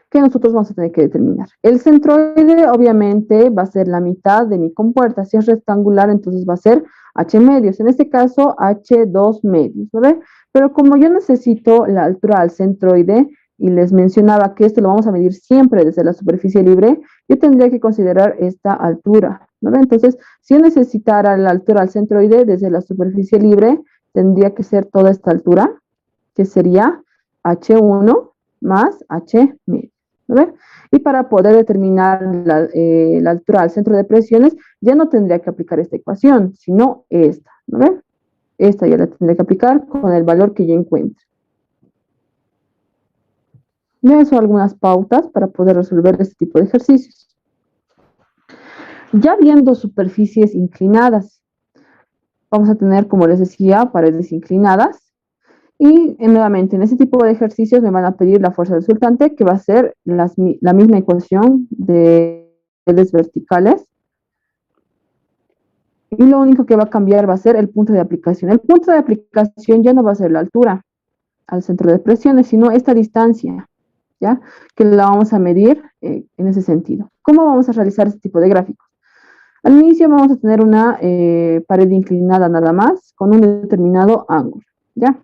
que nosotros vamos a tener que determinar. El centroide obviamente va a ser la mitad de mi compuerta. Si es rectangular, entonces va a ser H medios. En este caso, H2 medios, ¿no? Pero como yo necesito la altura al centroide, y les mencionaba que esto lo vamos a medir siempre desde la superficie libre, yo tendría que considerar esta altura, ¿no? Entonces, si yo necesitara la altura al centroide desde la superficie libre, tendría que ser toda esta altura, que sería H1 más H medio, ¿no? Y para poder determinar la altura al centro de presiones, ya no tendría que aplicar esta ecuación, sino esta, ¿no? Esta ya la tendría que aplicar con el valor que yo encuentre. Ya son algunas pautas para poder resolver este tipo de ejercicios. Ya viendo superficies inclinadas, vamos a tener, como les decía, paredes inclinadas. Y nuevamente, en este tipo de ejercicios me van a pedir la fuerza resultante, que va a ser la misma ecuación de paredes verticales. Y lo único que va a cambiar va a ser el punto de aplicación. El punto de aplicación ya no va a ser la altura al centro de presiones, sino esta distancia, ¿ya? Que la vamos a medir en ese sentido. ¿Cómo vamos a realizar este tipo de gráficos? Al inicio vamos a tener una pared inclinada nada más, con un determinado ángulo, ¿ya?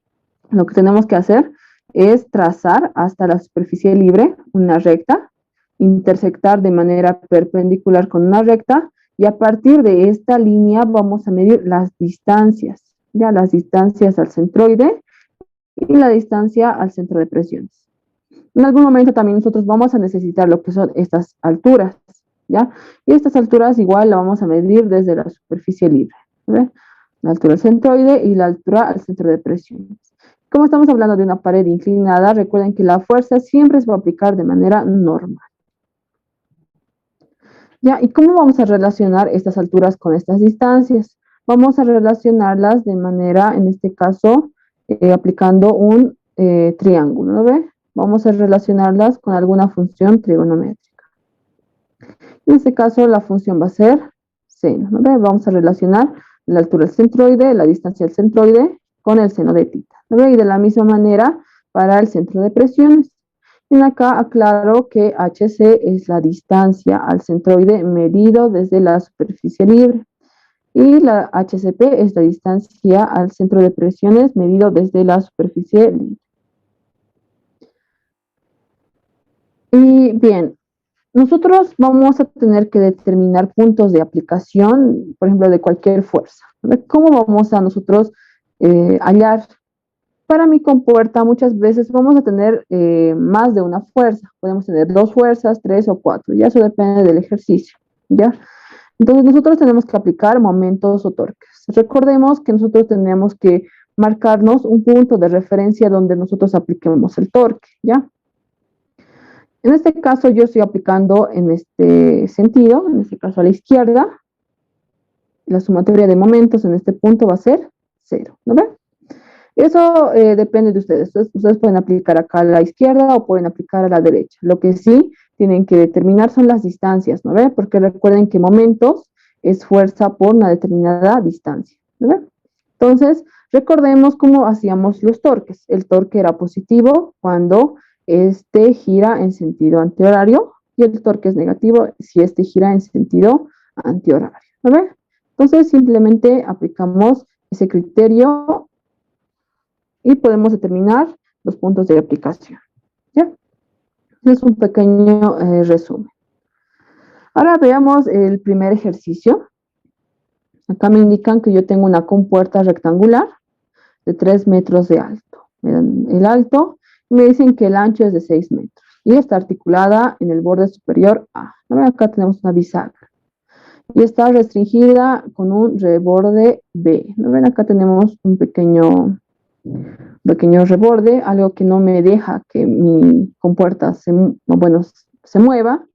lo que tenemos que hacer es trazar hasta la superficie libre una recta, intersectar de manera perpendicular con una recta, y a partir de esta línea vamos a medir las distancias, ya las distancias al centroide y la distancia al centro de presiones. En algún momento también nosotros vamos a necesitar lo que son estas alturas, ¿ya? Y estas alturas igual la vamos a medir desde la superficie libre, ¿ve? La altura al centroide y la altura al centro de presiones. Como estamos hablando de una pared inclinada, recuerden que la fuerza siempre se va a aplicar de manera normal. ¿Ya? ¿Y cómo vamos a relacionar estas alturas con estas distancias? Vamos a relacionarlas de manera, en este caso, aplicando un triángulo, ¿no ve? Vamos a relacionarlas con alguna función trigonométrica. En este caso, la función va a ser seno, ¿no ve? Vamos a relacionar la altura del centroide, la distancia del centroide, con el seno de tita, ¿no ve? Y de la misma manera para el centro de presiones. Y acá aclaro que HC es la distancia al centroide medido desde la superficie libre. Y la HCP es la distancia al centro de presiones medido desde la superficie libre. Y bien, nosotros vamos a tener que determinar puntos de aplicación, por ejemplo, de cualquier fuerza. ¿Cómo vamos a nosotros hallar? Para mi compuerta muchas veces vamos a tener más de una fuerza. Podemos tener 2 fuerzas, 3 o 4. Ya eso depende del ejercicio, ¿ya? Entonces nosotros tenemos que aplicar momentos o torques. Recordemos que nosotros tenemos que marcarnos un punto de referencia donde nosotros apliquemos el torque, ¿ya? En este caso yo estoy aplicando en este sentido, en este caso a la izquierda. La sumatoria de momentos en este punto va a ser 0, ¿no ven? Eso depende de ustedes. Ustedes pueden aplicar acá a la izquierda o pueden aplicar a la derecha. Lo que sí tienen que determinar son las distancias, ¿no ve? Porque recuerden que momentos es fuerza por una determinada distancia, ¿no ve? Entonces, recordemos cómo hacíamos los torques. El torque era positivo cuando este gira en sentido antihorario y el torque es negativo si este gira en sentido antihorario, ¿no ve? Entonces, simplemente aplicamos ese criterio y podemos determinar los puntos de aplicación, ¿ya? Ese es un pequeño resumen. Ahora veamos el primer ejercicio. Acá me indican que yo tengo una compuerta rectangular de 3 metros de alto. Me dan el alto y me dicen que el ancho es de 6 metros y está articulada en el borde superior A. Acá tenemos una bisagra y está restringida con un reborde B. ¿No ven? Acá tenemos un pequeño reborde, algo que no me deja que mi compuerta se mueva,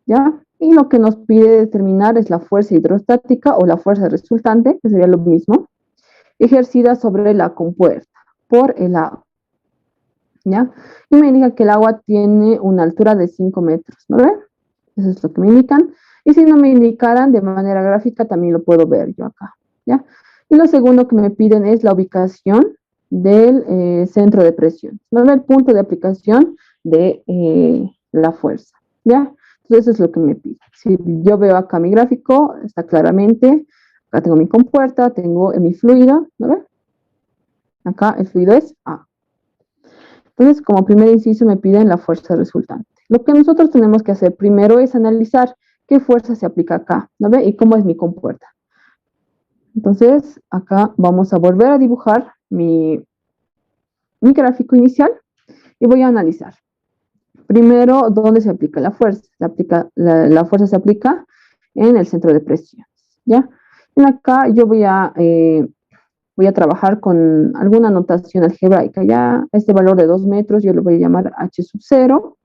¿ya? Y lo que nos pide determinar es la fuerza hidrostática o la fuerza resultante, que sería lo mismo, ejercida sobre la compuerta por el agua, ¿ya? Y me indica que el agua tiene una altura de 5 metros, ¿no ve? Eso es lo que me indican. Y si no me indicaran de manera gráfica, también lo puedo ver yo acá, ¿ya? Y lo segundo que me piden es la ubicación del centro de presión, ¿no? El punto de aplicación de la fuerza, ¿ya? Entonces eso es lo que me pide. Si yo veo acá mi gráfico, está claramente, acá tengo mi compuerta, tengo mi fluido, ¿no ve? Acá el fluido es A. Entonces, como primer inciso me piden la fuerza resultante. Lo que nosotros tenemos que hacer primero es analizar qué fuerza se aplica acá, ¿no ve? Y cómo es mi compuerta. Entonces, acá vamos a volver a dibujar mi gráfico inicial y voy a analizar. Primero, ¿dónde se aplica la fuerza? La fuerza se aplica en el centro de presión, ¿ya? Y acá yo voy a trabajar con alguna notación algebraica, ¿ya? Este valor de 2 metros yo lo voy a llamar H sub 0.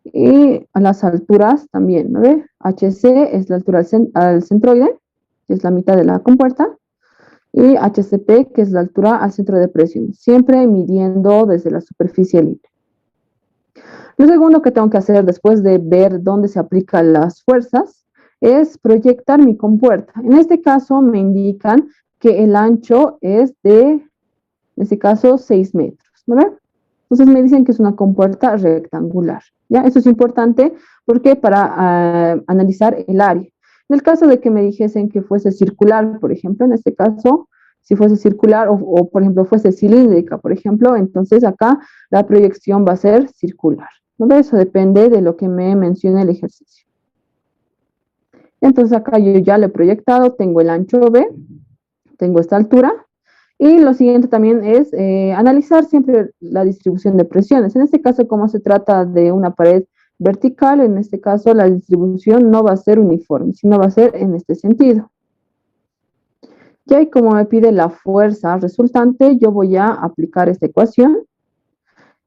Y a las alturas también, ¿no ve? HC es la altura al centroide, que es la mitad de la compuerta, y HCP, que es la altura al centro de presión, siempre midiendo desde la superficie libre. Lo segundo que tengo que hacer después de ver dónde se aplican las fuerzas es proyectar mi compuerta. En este caso me indican que el ancho es de, en este caso, 6 metros, ¿no ve? Entonces me dicen que es una compuerta rectangular, ¿ya? Eso es importante porque para analizar el área. En el caso de que me dijesen que fuese circular, por ejemplo, en este caso, Si fuese circular o, por ejemplo, fuese cilíndrica, por ejemplo, entonces acá la proyección va a ser circular. ¿No ve? Eso depende de lo que me mencione el ejercicio. Entonces acá yo ya lo he proyectado, tengo el ancho B, tengo esta altura, y lo siguiente también es analizar siempre la distribución de presiones. En este caso, como se trata de una pared vertical, en este caso la distribución no va a ser uniforme, sino va a ser en este sentido. Ya, y como me pide la fuerza resultante, yo voy a aplicar esta ecuación.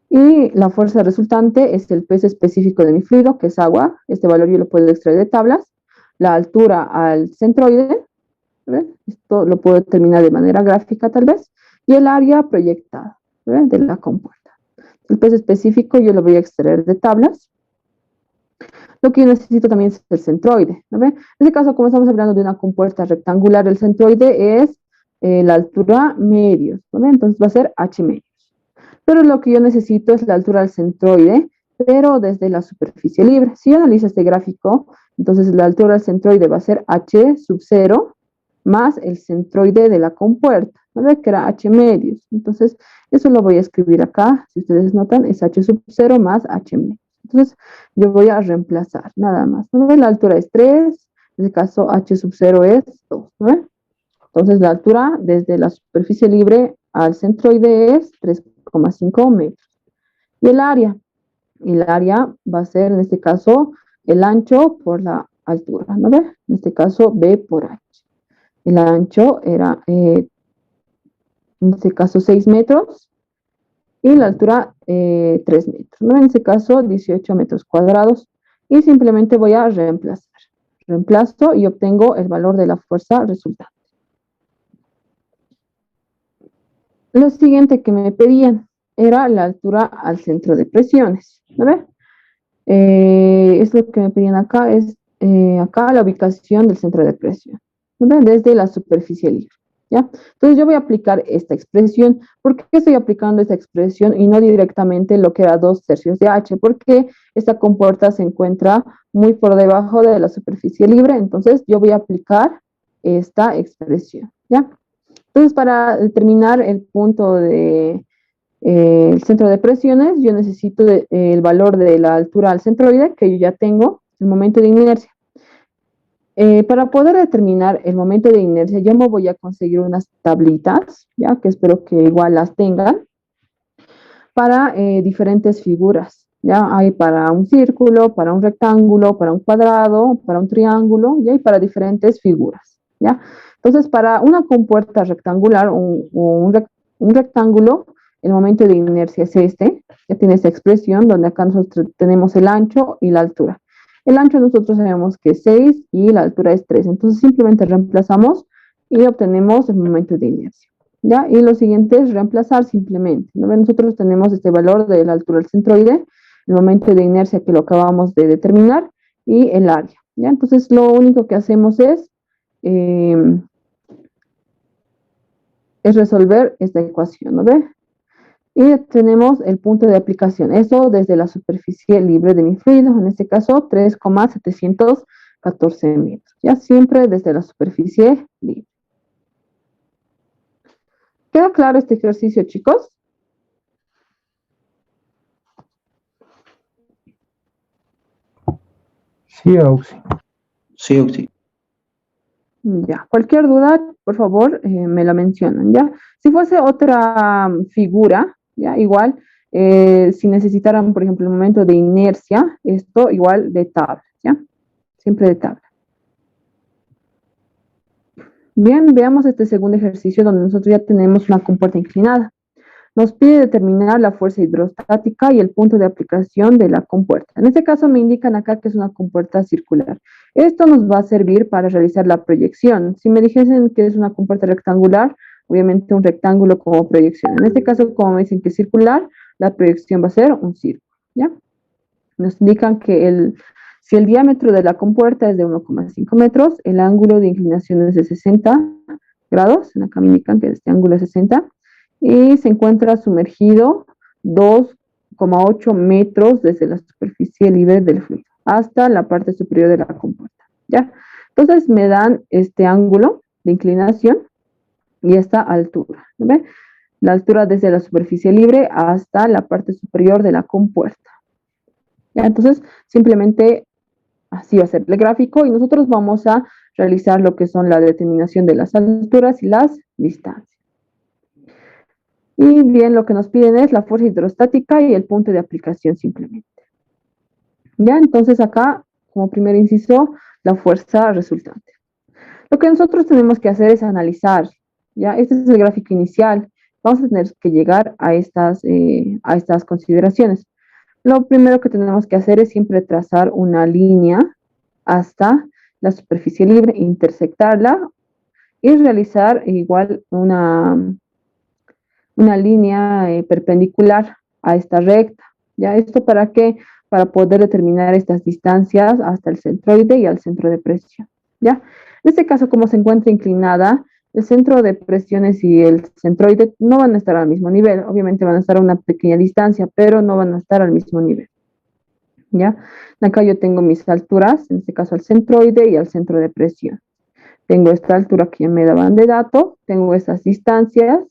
Y la fuerza resultante es el peso específico de mi fluido, que es agua. Este valor yo lo puedo extraer de tablas. La altura al centroide, ¿ve? Esto lo puedo determinar de manera gráfica tal vez. Y el área proyectada, ¿ve? De la compuerta. El peso específico yo lo voy a extraer de tablas. Lo que yo necesito también es el centroide, ¿no ve? En este caso, como estamos hablando de una compuerta rectangular, el centroide es la altura medios, ¿no ve? Entonces va a ser h medios. Pero lo que yo necesito es la altura del centroide, pero desde la superficie libre. Si yo analizo este gráfico, entonces la altura del centroide va a ser h sub 0 más el centroide de la compuerta, ¿no ve? Que era h medios. Entonces, eso lo voy a escribir acá. Si ustedes notan, es h sub 0 más h medios. Entonces, yo voy a reemplazar, nada más. ¿No ve? La altura es 3, en este caso h sub 0 es 2, ¿no ve? Entonces, la altura desde la superficie libre al centroide es 3,5 metros. Y el área va a ser, en este caso, el ancho por la altura, ¿no ve? En este caso, B por H. El ancho era, en este caso, 6 metros. Y la altura 3 metros, ¿no? En este caso 18 metros cuadrados, y simplemente voy a reemplazar. Reemplazo y obtengo el valor de la fuerza resultante. Lo siguiente que me pedían era la altura al centro de presiones, ¿no ve? Es lo que me pedían acá, es acá la ubicación del centro de presión, ¿no ve? Desde la superficie libre. ¿Ya? Entonces yo voy a aplicar esta expresión. ¿Por qué estoy aplicando esta expresión y no directamente lo que era 2/3 de H? Porque esta compuerta se encuentra muy por debajo de la superficie libre, entonces yo voy a aplicar esta expresión, ¿ya? Entonces, para determinar el punto de el centro de presiones, yo necesito el valor de la altura al centroide, que yo ya tengo, el momento de inercia. Para poder determinar el momento de inercia, yo me voy a conseguir unas tablitas, ya que espero que igual las tengan, para diferentes figuras. Ya hay para un círculo, para un rectángulo, para un cuadrado, para un triángulo, ya hay para diferentes figuras. Ya. Entonces, para una compuerta rectangular o un rectángulo, el momento de inercia es este. Ya tiene esta expresión donde acá nosotros tenemos el ancho y la altura. El ancho nosotros sabemos que es 6 y la altura es 3. Entonces simplemente reemplazamos y obtenemos el momento de inercia. ¿Ya? Y lo siguiente es reemplazar simplemente, ¿no? Nosotros tenemos este valor de la altura del centroide, el momento de inercia que lo acabamos de determinar y el área. ¿Ya? Entonces lo único que hacemos es resolver esta ecuación, ¿no ve? Y tenemos el punto de aplicación. Eso desde la superficie libre de mi fluido, en este caso 3,714 metros. Ya siempre desde la superficie libre. ¿Queda claro este ejercicio, chicos? Sí, Auxi. Sí, Auxi. Ya, cualquier duda, por favor, me la mencionan, ¿ya? Si fuese otra figura, ¿ya? Igual, si necesitaran, por ejemplo, el momento de inercia, esto igual de tabla, ¿ya? Siempre de tabla. Bien, veamos este segundo ejercicio donde nosotros ya tenemos una compuerta inclinada. Nos pide determinar la fuerza hidrostática y el punto de aplicación de la compuerta. En este caso me indican acá que es una compuerta circular. Esto nos va a servir para realizar la proyección. Si me dijesen que es una compuerta rectangular, obviamente un rectángulo como proyección. En este caso, como me dicen que es circular, la proyección va a ser un círculo, ¿ya? Nos indican que si el diámetro de la compuerta es de 1,5 metros, el ángulo de inclinación es de 60 grados. Acá me indican que este ángulo es 60. Y se encuentra sumergido 2,8 metros desde la superficie libre del fluido hasta la parte superior de la compuerta, ¿ya? Entonces me dan este ángulo de inclinación, y esta altura, ¿no ve? La altura desde la superficie libre hasta la parte superior de la compuerta. ¿Ya? Entonces, simplemente así va a ser el gráfico y nosotros vamos a realizar lo que son la determinación de las alturas y las distancias. Y bien, lo que nos piden es la fuerza hidrostática y el punto de aplicación simplemente. Ya, entonces acá, como primer inciso, la fuerza resultante. Lo que nosotros tenemos que hacer es analizar, ya, este es el gráfico inicial. Vamos a tener que llegar a estas consideraciones. Lo primero que tenemos que hacer es siempre trazar una línea hasta la superficie libre, intersectarla y realizar igual una línea perpendicular a esta recta. ¿Ya? ¿Esto para qué? Para poder determinar estas distancias hasta el centroide y al centro de presión. ¿Ya? En este caso, como se encuentra inclinada, el centro de presiones y el centroide no van a estar al mismo nivel. Obviamente van a estar a una pequeña distancia, pero no van a estar al mismo nivel. ¿Ya? Acá yo tengo mis alturas, en este caso al centroide y al centro de presión. Tengo esta altura que ya me daban de dato, tengo estas distancias,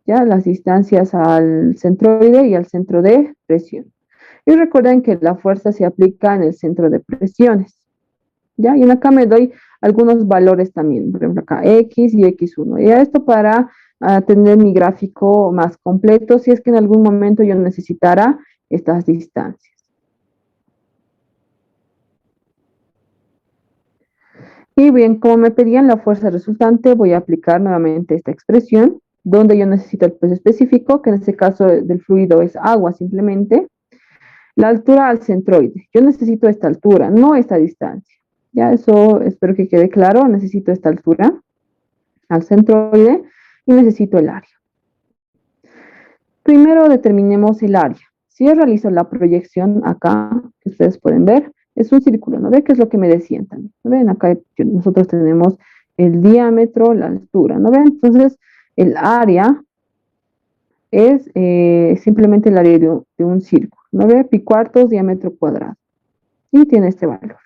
ya las distancias al centroide y al centro de presión. Y recuerden que la fuerza se aplica en el centro de presiones. ¿Ya? Y acá me doy algunos valores también, por ejemplo acá X y X1. Y esto para tener mi gráfico más completo si es que en algún momento yo necesitara estas distancias. Y bien, como me pedían la fuerza resultante, voy a aplicar nuevamente esta expresión, donde yo necesito el peso específico, que en este caso del fluido es agua simplemente. La altura al centroide. Yo necesito esta altura, no esta distancia. Ya, eso espero que quede claro. Necesito esta altura al centroide y necesito el área. Primero determinemos el área. Si yo realizo la proyección acá, que ustedes pueden ver, es un círculo, ¿no ve? ¿Qué es lo que me decían también? ¿No ven? Acá nosotros tenemos el diámetro, la altura, ¿no ven? Entonces, el área es simplemente el área de un círculo, ¿no ve? Pi cuartos, diámetro cuadrado. Y tiene este valor.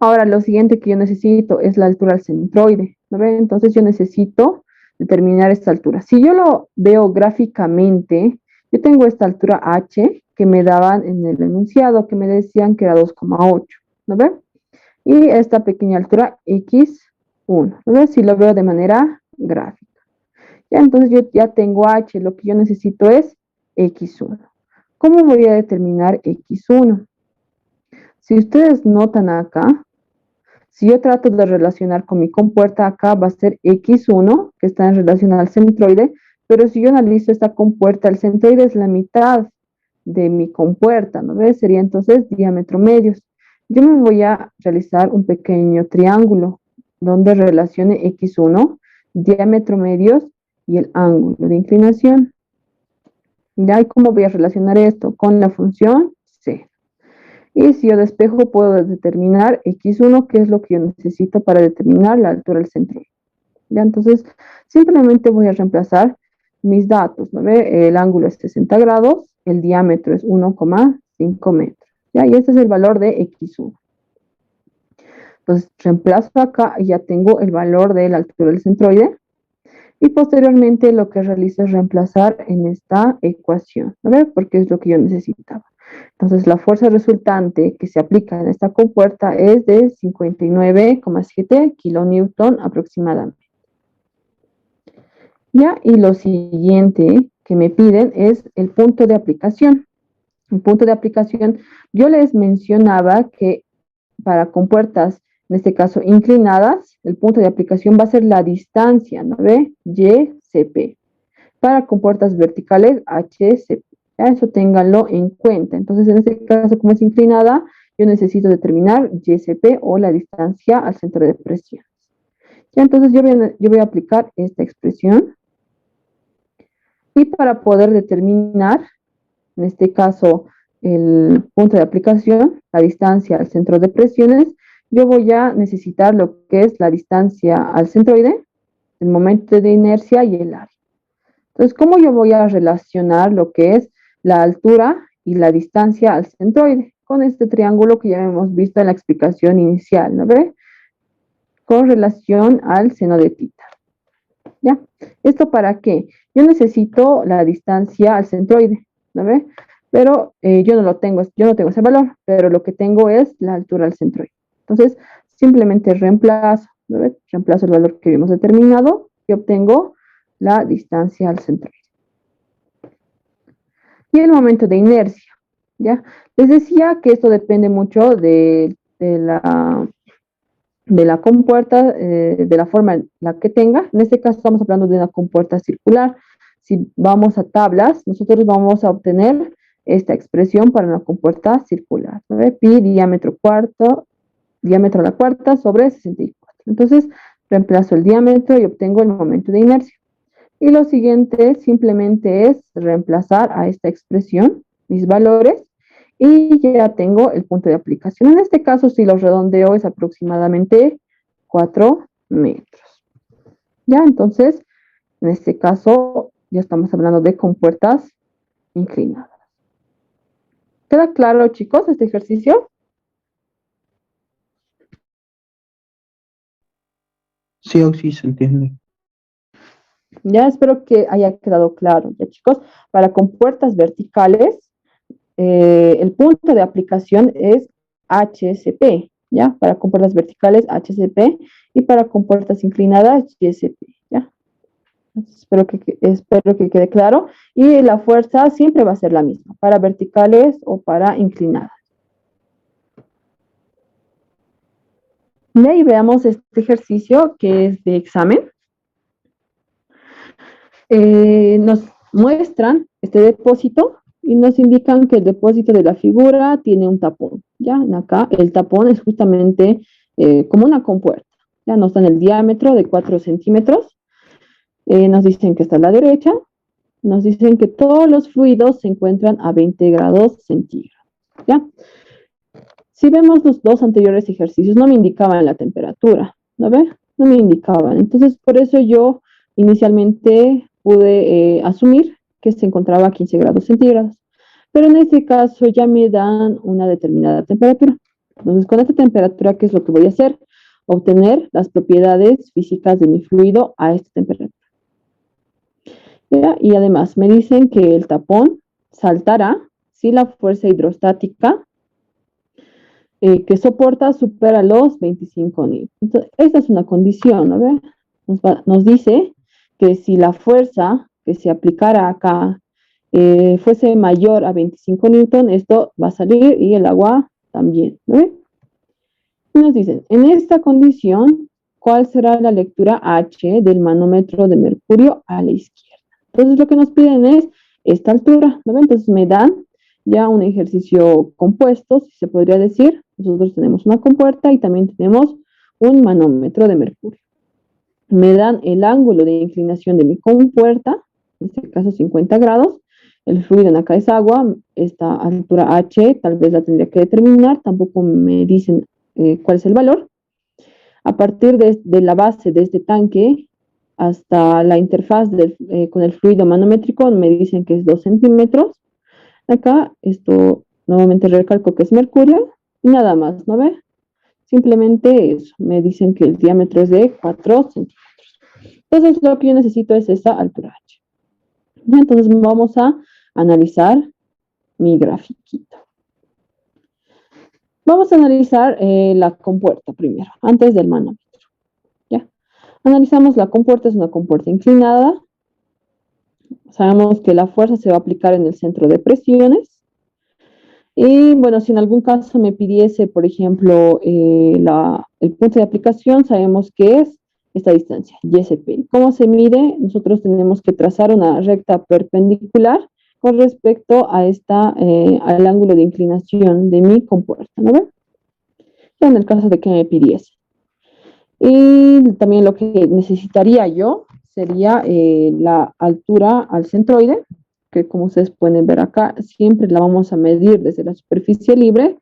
Ahora, lo siguiente que yo necesito es la altura al centroide, ¿no ve? Entonces, yo necesito determinar esta altura. Si yo lo veo gráficamente, yo tengo esta altura H que me daban en el enunciado, que me decían que era 2,8, ¿no ve? Y esta pequeña altura X1, ¿no ve? Si lo veo de manera gráfica. Ya, entonces yo ya tengo H, lo que yo necesito es X1. ¿Cómo voy a determinar X1? Si ustedes notan acá, si yo trato de relacionar con mi compuerta acá, va a ser X1, que está en relación al centroide, pero si yo analizo esta compuerta, el centroide es la mitad de mi compuerta, ¿no ves? Sería entonces diámetro medios. Yo me voy a realizar un pequeño triángulo donde relacione X1, diámetro medios y el ángulo de inclinación. ¿Ya? ¿Y cómo voy a relacionar esto? Con la función C. Y si yo despejo, puedo determinar X1, que es lo que yo necesito para determinar la altura del centro. ¿Ya? Entonces, simplemente voy a reemplazar mis datos, ¿no ve? El ángulo es 60 grados, el diámetro es 1,5 metros. ¿Ya? Y este es el valor de X1. Entonces, reemplazo acá y ya tengo el valor de la altura del centroide. Y posteriormente lo que realizo es reemplazar en esta ecuación, ¿no ve? Porque es lo que yo necesitaba. Entonces, la fuerza resultante que se aplica en esta compuerta es de 59,7 kilonewton aproximadamente. Ya, y lo siguiente que me piden es el punto de aplicación. El punto de aplicación, yo les mencionaba que para compuertas, en este caso inclinadas, el punto de aplicación va a ser la distancia, ¿no ve? YCP. Para compuertas verticales, HCP. Ya, eso ténganlo en cuenta. Entonces, en este caso, como es inclinada, yo necesito determinar YCP o la distancia al centro de presión. Ya, entonces yo voy a aplicar esta expresión. Y para poder determinar, en este caso, el punto de aplicación, la distancia al centro de presiones, yo voy a necesitar lo que es la distancia al centroide, el momento de inercia y el área. Entonces, ¿cómo yo voy a relacionar lo que es la altura y la distancia al centroide? Con este triángulo que ya hemos visto en la explicación inicial, ¿no ve? Con relación al seno de tita. ¿ya? ¿Esto para qué? Yo necesito la distancia al centroide, ¿no ve? Pero yo no tengo ese valor, pero lo que tengo es la altura al centroide. Entonces, simplemente reemplazo, ¿no ve? Reemplazo el valor que habíamos determinado y obtengo la distancia al centroide. Y el momento de inercia, ¿ya? Les decía que esto depende mucho de la compuerta, de la forma en la que tenga. En este caso estamos hablando de una compuerta circular. Si vamos a tablas, nosotros vamos a obtener esta expresión para una compuerta circular, ¿no? Pi diámetro a la cuarta sobre 64. Entonces, reemplazo el diámetro y obtengo el momento de inercia. Y lo siguiente simplemente es reemplazar a esta expresión mis valores y ya tengo el punto de aplicación. En este caso, si lo redondeo, es aproximadamente 4 metros. Ya, entonces, en este caso, ya estamos hablando de compuertas inclinadas. ¿Queda claro, chicos, este ejercicio? Sí, Oxy, se entiende. Ya espero que haya quedado claro, ya, chicos. Para compuertas verticales, el punto de aplicación es HSP, ¿ya? Para compuertas verticales, HSP, y para compuertas inclinadas, YSP, ¿ya? Espero que quede claro. Y la fuerza siempre va a ser la misma, para verticales o para inclinadas. Y ahí veamos este ejercicio que es de examen. Nos muestran este depósito y nos indican que el depósito de la figura tiene un tapón. Ya, acá el tapón es justamente como una compuerta. Ya nos dan el diámetro de 4 centímetros. Nos dicen que está a la derecha. Nos dicen que todos los fluidos se encuentran a 20 grados centígrados. ¿Ya? Si vemos los dos anteriores ejercicios, no me indicaban la temperatura. ¿No ve? No me indicaban. Entonces, por eso yo inicialmente pude asumir que se encontraba a 15 grados centígrados. Pero en este caso ya me dan una determinada temperatura. Entonces, con esta temperatura, ¿qué es lo que voy a hacer? Obtener las propiedades físicas de mi fluido a esta temperatura. ¿Ya? Y además me dicen que el tapón saltará si la fuerza hidrostática que soporta supera los 25 newtons. Entonces, esta es una condición, ¿no? Nos dice que si la fuerza que se aplicara acá fuese mayor a 25 newton, esto va a salir y el agua también, ¿no? Y nos dicen, en esta condición, ¿cuál será la lectura H del manómetro de mercurio a la izquierda? Entonces, lo que nos piden es esta altura, ¿no? Entonces, me dan ya un ejercicio compuesto, si se podría decir. Nosotros tenemos una compuerta y también tenemos un manómetro de mercurio. Me dan el ángulo de inclinación de mi compuerta, en este caso 50 grados. El fluido en acá es agua, esta altura H tal vez la tendría que determinar, tampoco me dicen cuál es el valor. A partir de la base de este tanque hasta la interfaz con el fluido manométrico me dicen que es 2 centímetros. Acá esto nuevamente recalco que es mercurio y nada más, ¿no ve? Simplemente eso, me dicen que el diámetro es de 4 centímetros. Entonces lo que yo necesito es esa altura H. ¿Ya? Entonces vamos a analizar mi grafiquito. Vamos a analizar la compuerta primero, antes del manómetro. ¿Ya? Analizamos la compuerta, es una compuerta inclinada. Sabemos que la fuerza se va a aplicar en el centro de presiones. Y bueno, si en algún caso me pidiese, por ejemplo, el punto de aplicación, sabemos que es esta distancia, YSP. ¿Cómo se mide? Nosotros tenemos que trazar una recta perpendicular con respecto a al ángulo de inclinación de mi compuerta, ¿no ven? Ya en el caso de que me pidiese. Y también lo que necesitaría yo sería la altura al centroide, que como ustedes pueden ver acá, siempre la vamos a medir desde la superficie libre,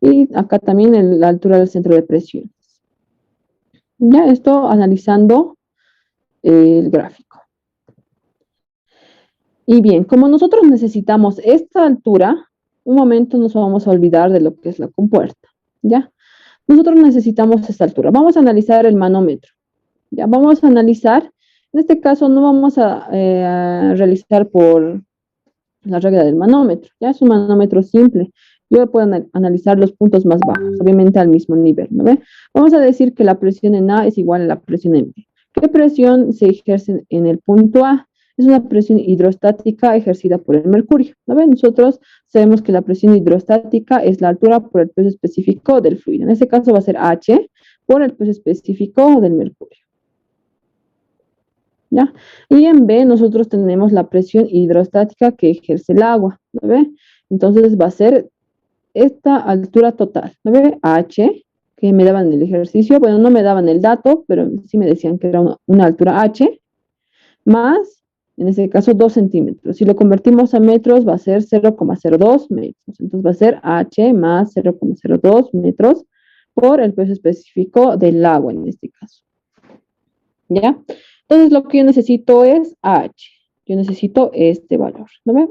y acá también la altura del centro de presiones. Ya esto analizando el gráfico. Y bien, como nosotros necesitamos esta altura, un momento nos vamos a olvidar de lo que es la compuerta, ¿ya? Nosotros necesitamos esta altura. Vamos a analizar el manómetro, ¿ya? Vamos a analizar En este caso no vamos a realizar por la regla del manómetro, ya es un manómetro simple. Yo puedo analizar los puntos más bajos, obviamente al mismo nivel, ¿no ve? Vamos a decir que la presión en A es igual a la presión en B. ¿Qué presión se ejerce en el punto A? Es una presión hidrostática ejercida por el mercurio, ¿no ve? Nosotros sabemos que la presión hidrostática es la altura por el peso específico del fluido. En este caso va a ser H por el peso específico del mercurio. ¿Ya? Y en B nosotros tenemos la presión hidrostática que ejerce el agua, ¿no ve? Entonces va a ser esta altura total, ¿no ve? H, que me daban el ejercicio, bueno, no me daban el dato, pero sí me decían que era una altura H, más, en este caso, 2 centímetros. Si lo convertimos a metros, va a ser 0,02 metros. Entonces va a ser H más 0,02 metros por el peso específico del agua, en este caso. ¿Ya? Entonces lo que yo necesito es H. Yo necesito este valor. ¿No ve?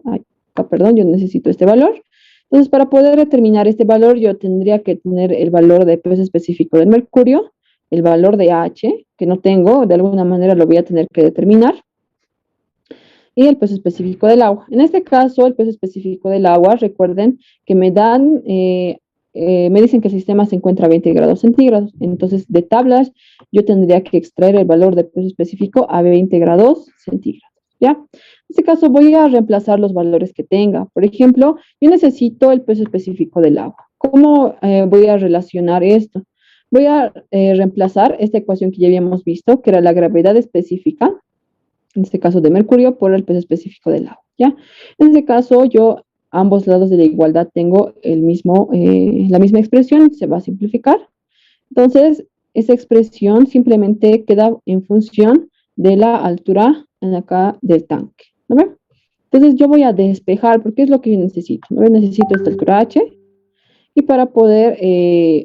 Perdón, yo necesito este valor. Entonces, para poder determinar este valor, yo tendría que tener el valor de peso específico del mercurio, el valor de H, que no tengo, de alguna manera lo voy a tener que determinar, y el peso específico del agua. En este caso, el peso específico del agua, recuerden que me dicen que el sistema se encuentra a 20 grados centígrados. Entonces, de tablas, yo tendría que extraer el valor de peso específico a 20 grados centígrados. ¿Ya? En este caso voy a reemplazar los valores que tenga. Por ejemplo, yo necesito el peso específico del agua. ¿Cómo voy a relacionar esto? Voy a reemplazar esta ecuación que ya habíamos visto, que era la gravedad específica, en este caso de mercurio, por el peso específico del agua. ¿Ya? En este caso, yo a ambos lados de la igualdad tengo la misma expresión, se va a simplificar. Entonces, esa expresión simplemente queda en función de la altura acá del tanque, ¿no ven? Entonces yo voy a despejar, porque es lo que yo necesito, ¿no ven? Necesito esta altura H, y para poder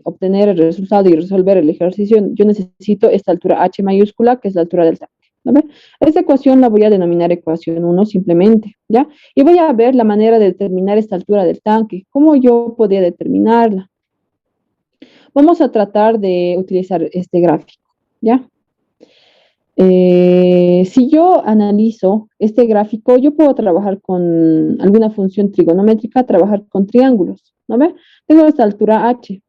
obtener el resultado y resolver el ejercicio, yo necesito esta altura H mayúscula, que es la altura del tanque, ¿no ven? Esta ecuación la voy a denominar ecuación 1 simplemente, ¿ya? Y voy a ver la manera de determinar esta altura del tanque, cómo yo podría determinarla. Vamos a tratar de utilizar este gráfico, ¿ya? Si yo analizo este gráfico, yo puedo trabajar con alguna función trigonométrica, trabajar con triángulos, ¿no ve? Tengo esta altura H.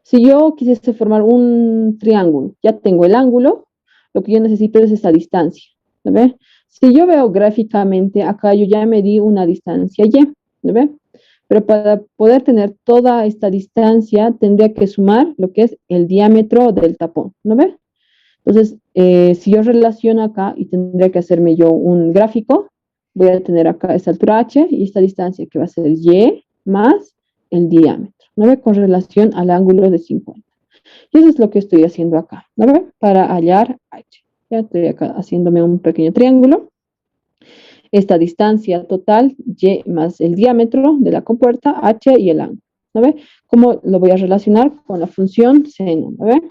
Si yo quisiese formar un triángulo, ya tengo el ángulo, lo que yo necesito es esta distancia, ¿no ve? Si yo veo gráficamente, acá yo ya medí una distancia Y, ¿no ve? Pero para poder tener toda esta distancia, tendría que sumar lo que es el diámetro del tapón, ¿no ve? Entonces, si yo relaciono acá y tendría que hacerme yo un gráfico, voy a tener acá esta altura H y esta distancia que va a ser Y más el diámetro, ¿no ve? Con relación al ángulo de 50. Y eso es lo que estoy haciendo acá, ¿no ve? Para hallar H. Ya estoy acá haciéndome un pequeño triángulo. Esta distancia total, Y más el diámetro de la compuerta, H y el ángulo, ¿no ve? ¿Cómo lo voy a relacionar? Con la función seno, ¿no ve?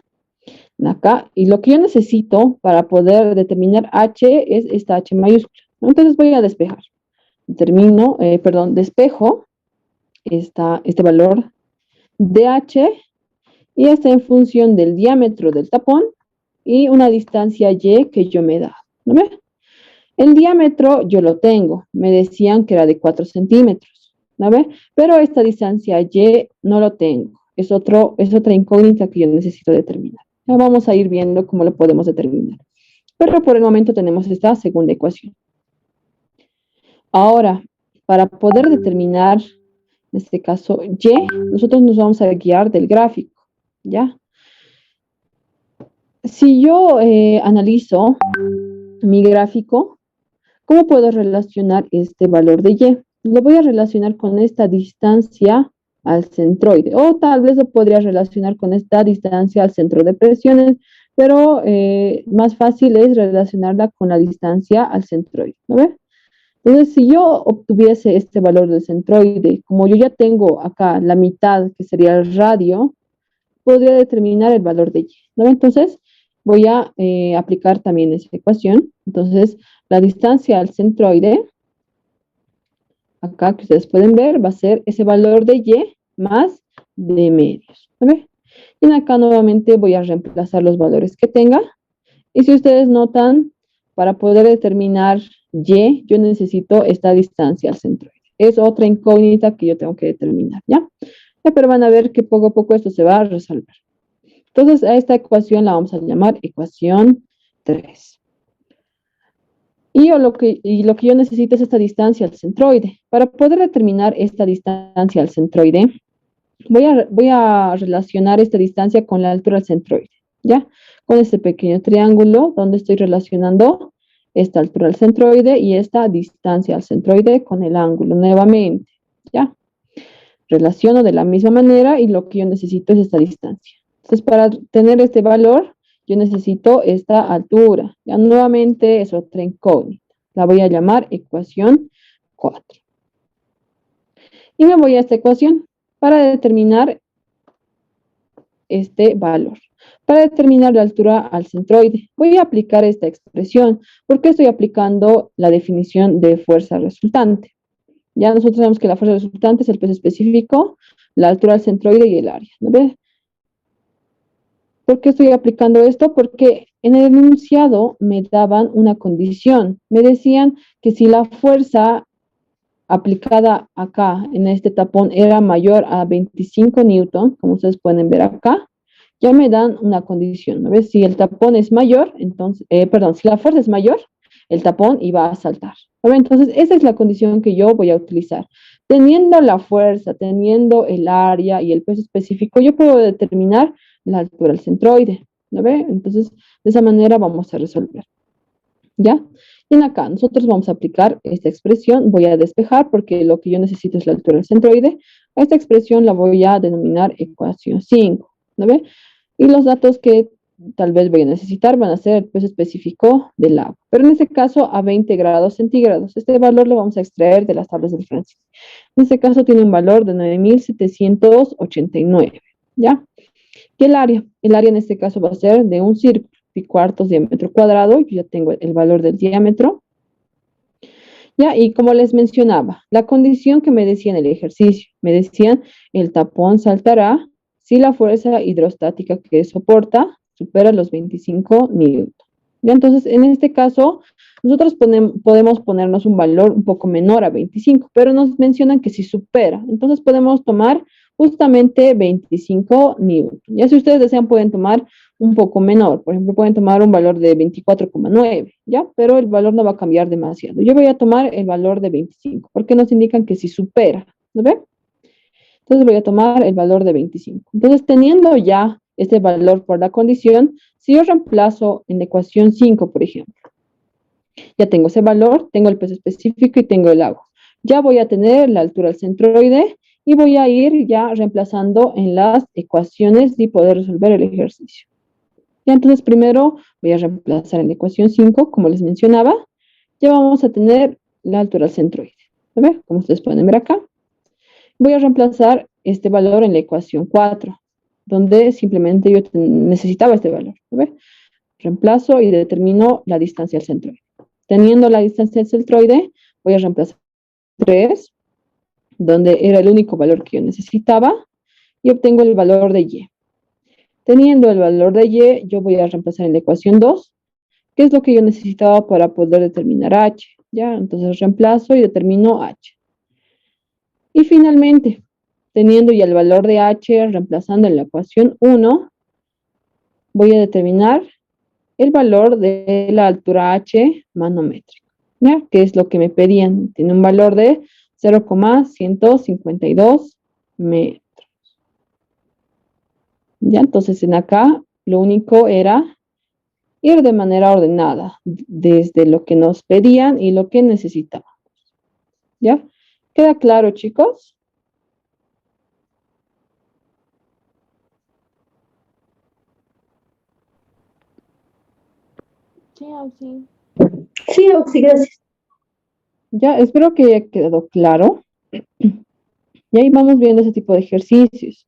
Acá, y lo que yo necesito para poder determinar H es esta H mayúscula, ¿no? Entonces voy a despejar. Despejo este valor de H y está en función del diámetro del tapón y una distancia Y que yo me he dado, ¿no ve? El diámetro yo lo tengo, me decían que era de 4 centímetros, ¿no ve? Pero esta distancia Y no lo tengo, es otra incógnita que yo necesito determinar. Ya vamos a ir viendo cómo lo podemos determinar. Pero por el momento tenemos esta segunda ecuación. Ahora, para poder determinar, en este caso, Y, nosotros nos vamos a guiar del gráfico, ¿ya? Si yo analizo mi gráfico, ¿cómo puedo relacionar este valor de Y? Lo voy a relacionar con esta distancia al centroide, o tal vez lo podría relacionar con esta distancia al centro de presiones, pero más fácil es relacionarla con la distancia al centroide, ¿no ve? Entonces, si yo obtuviese este valor del centroide, como yo ya tengo acá la mitad, que sería el radio, podría determinar el valor de Y, ¿no ve? Entonces, voy a aplicar también esa ecuación. Entonces, la distancia al centroide, acá que ustedes pueden ver, va a ser ese valor de Y más de medios, ¿no ve? Y acá nuevamente voy a reemplazar los valores que tenga Y si ustedes notan, para poder determinar Y, yo necesito esta distancia al centroide. Es otra incógnita que yo tengo que determinar, ¿ya? Ya, pero van a ver que poco a poco esto se va a resolver. Entonces, a esta ecuación la vamos a llamar ecuación 3. Lo que yo necesito es esta distancia al centroide. Para poder determinar esta distancia al centroide, voy a relacionar esta distancia con la altura al centroide, ¿ya? Con este pequeño triángulo donde estoy relacionando esta altura al centroide y esta distancia al centroide con el ángulo nuevamente, ¿ya? Relaciono de la misma manera y lo que yo necesito es esta distancia. Entonces, para tener este valor, yo necesito esta altura. Ya nuevamente es otra incógnita. La voy a llamar ecuación 4. Y me voy a esta ecuación para determinar este valor. Para determinar la altura al centroide, voy a aplicar esta expresión. ¿Por qué estoy aplicando la definición de fuerza resultante? Ya nosotros sabemos que la fuerza resultante es el peso específico, la altura al centroide y el área, ¿no ves? ¿Por qué estoy aplicando esto? Porque en el enunciado me daban una condición. Me decían que si la fuerza aplicada acá en este tapón era mayor a 25 newton, como ustedes pueden ver acá, ya me dan una condición, ¿no ves? Si el tapón es mayor, entonces, si la fuerza es mayor, el tapón iba a saltar. ¿No ves? Entonces, esa es la condición que yo voy a utilizar. Teniendo la fuerza, teniendo el área y el peso específico, yo puedo determinar la altura del centroide, ¿no ve? Entonces, de esa manera vamos a resolver, ¿ya? Y en acá nosotros vamos a aplicar esta expresión, voy a despejar porque lo que yo necesito es la altura del centroide. A esta expresión la voy a denominar ecuación 5, ¿no ve? Y los datos que tal vez voy a necesitar van a ser el peso específico del agua. Pero en este caso a 20 grados centígrados. Este valor lo vamos a extraer de las tablas del Francis. En este caso tiene un valor de 9.789, ¿ya? ¿Y el área? El área en este caso va a ser de un círculo, pi cuartos diámetro cuadrado. Yo ya tengo el valor del diámetro. Ya, y como les mencionaba, la condición que me decían el ejercicio, me decían el tapón saltará si la fuerza hidrostática que soporta supera los 25 newton. Ya, entonces, en este caso, nosotros podemos ponernos un valor un poco menor a 25, pero nos mencionan que si supera, entonces podemos tomar justamente 25 newton. Ya si ustedes desean pueden tomar un poco menor, por ejemplo pueden tomar un valor de 24,9, ¿ya? Pero el valor no va a cambiar demasiado. Yo voy a tomar el valor de 25, porque nos indican que si supera, ¿no ve? Entonces voy a tomar el valor de 25. Entonces teniendo ya este valor por la condición, si yo reemplazo en la ecuación 5, por ejemplo, ya tengo ese valor, tengo el peso específico y tengo el agua. Ya voy a tener la altura del centroide y voy a ir ya reemplazando en las ecuaciones y poder resolver el ejercicio. Y entonces primero voy a reemplazar en la ecuación 5, como les mencionaba, ya vamos a tener la altura del centroide. ¿A ver? Como ustedes pueden ver acá. Voy a reemplazar este valor en la ecuación 4, donde simplemente yo necesitaba este valor. ¿A ver? Reemplazo y determino la distancia al centroide. Teniendo la distancia al centroide, voy a reemplazar 3, donde era el único valor que yo necesitaba, y obtengo el valor de y. Teniendo el valor de y, yo voy a reemplazar en la ecuación 2, que es lo que yo necesitaba para poder determinar h, ¿ya? Entonces reemplazo y determino h. Y finalmente, teniendo ya el valor de h, reemplazando en la ecuación 1, voy a determinar el valor de la altura h manométrica, ¿ya? Que es lo que me pedían. Tiene un valor de 0,152 metros. ¿Ya? Entonces, en acá, lo único era ir de manera ordenada, desde lo que nos pedían y lo que necesitábamos. ¿Ya? ¿Queda claro, chicos? Sí, Auxi. Sí, Oxy, gracias. Ya, espero que haya quedado claro. Y ahí vamos viendo ese tipo de ejercicios.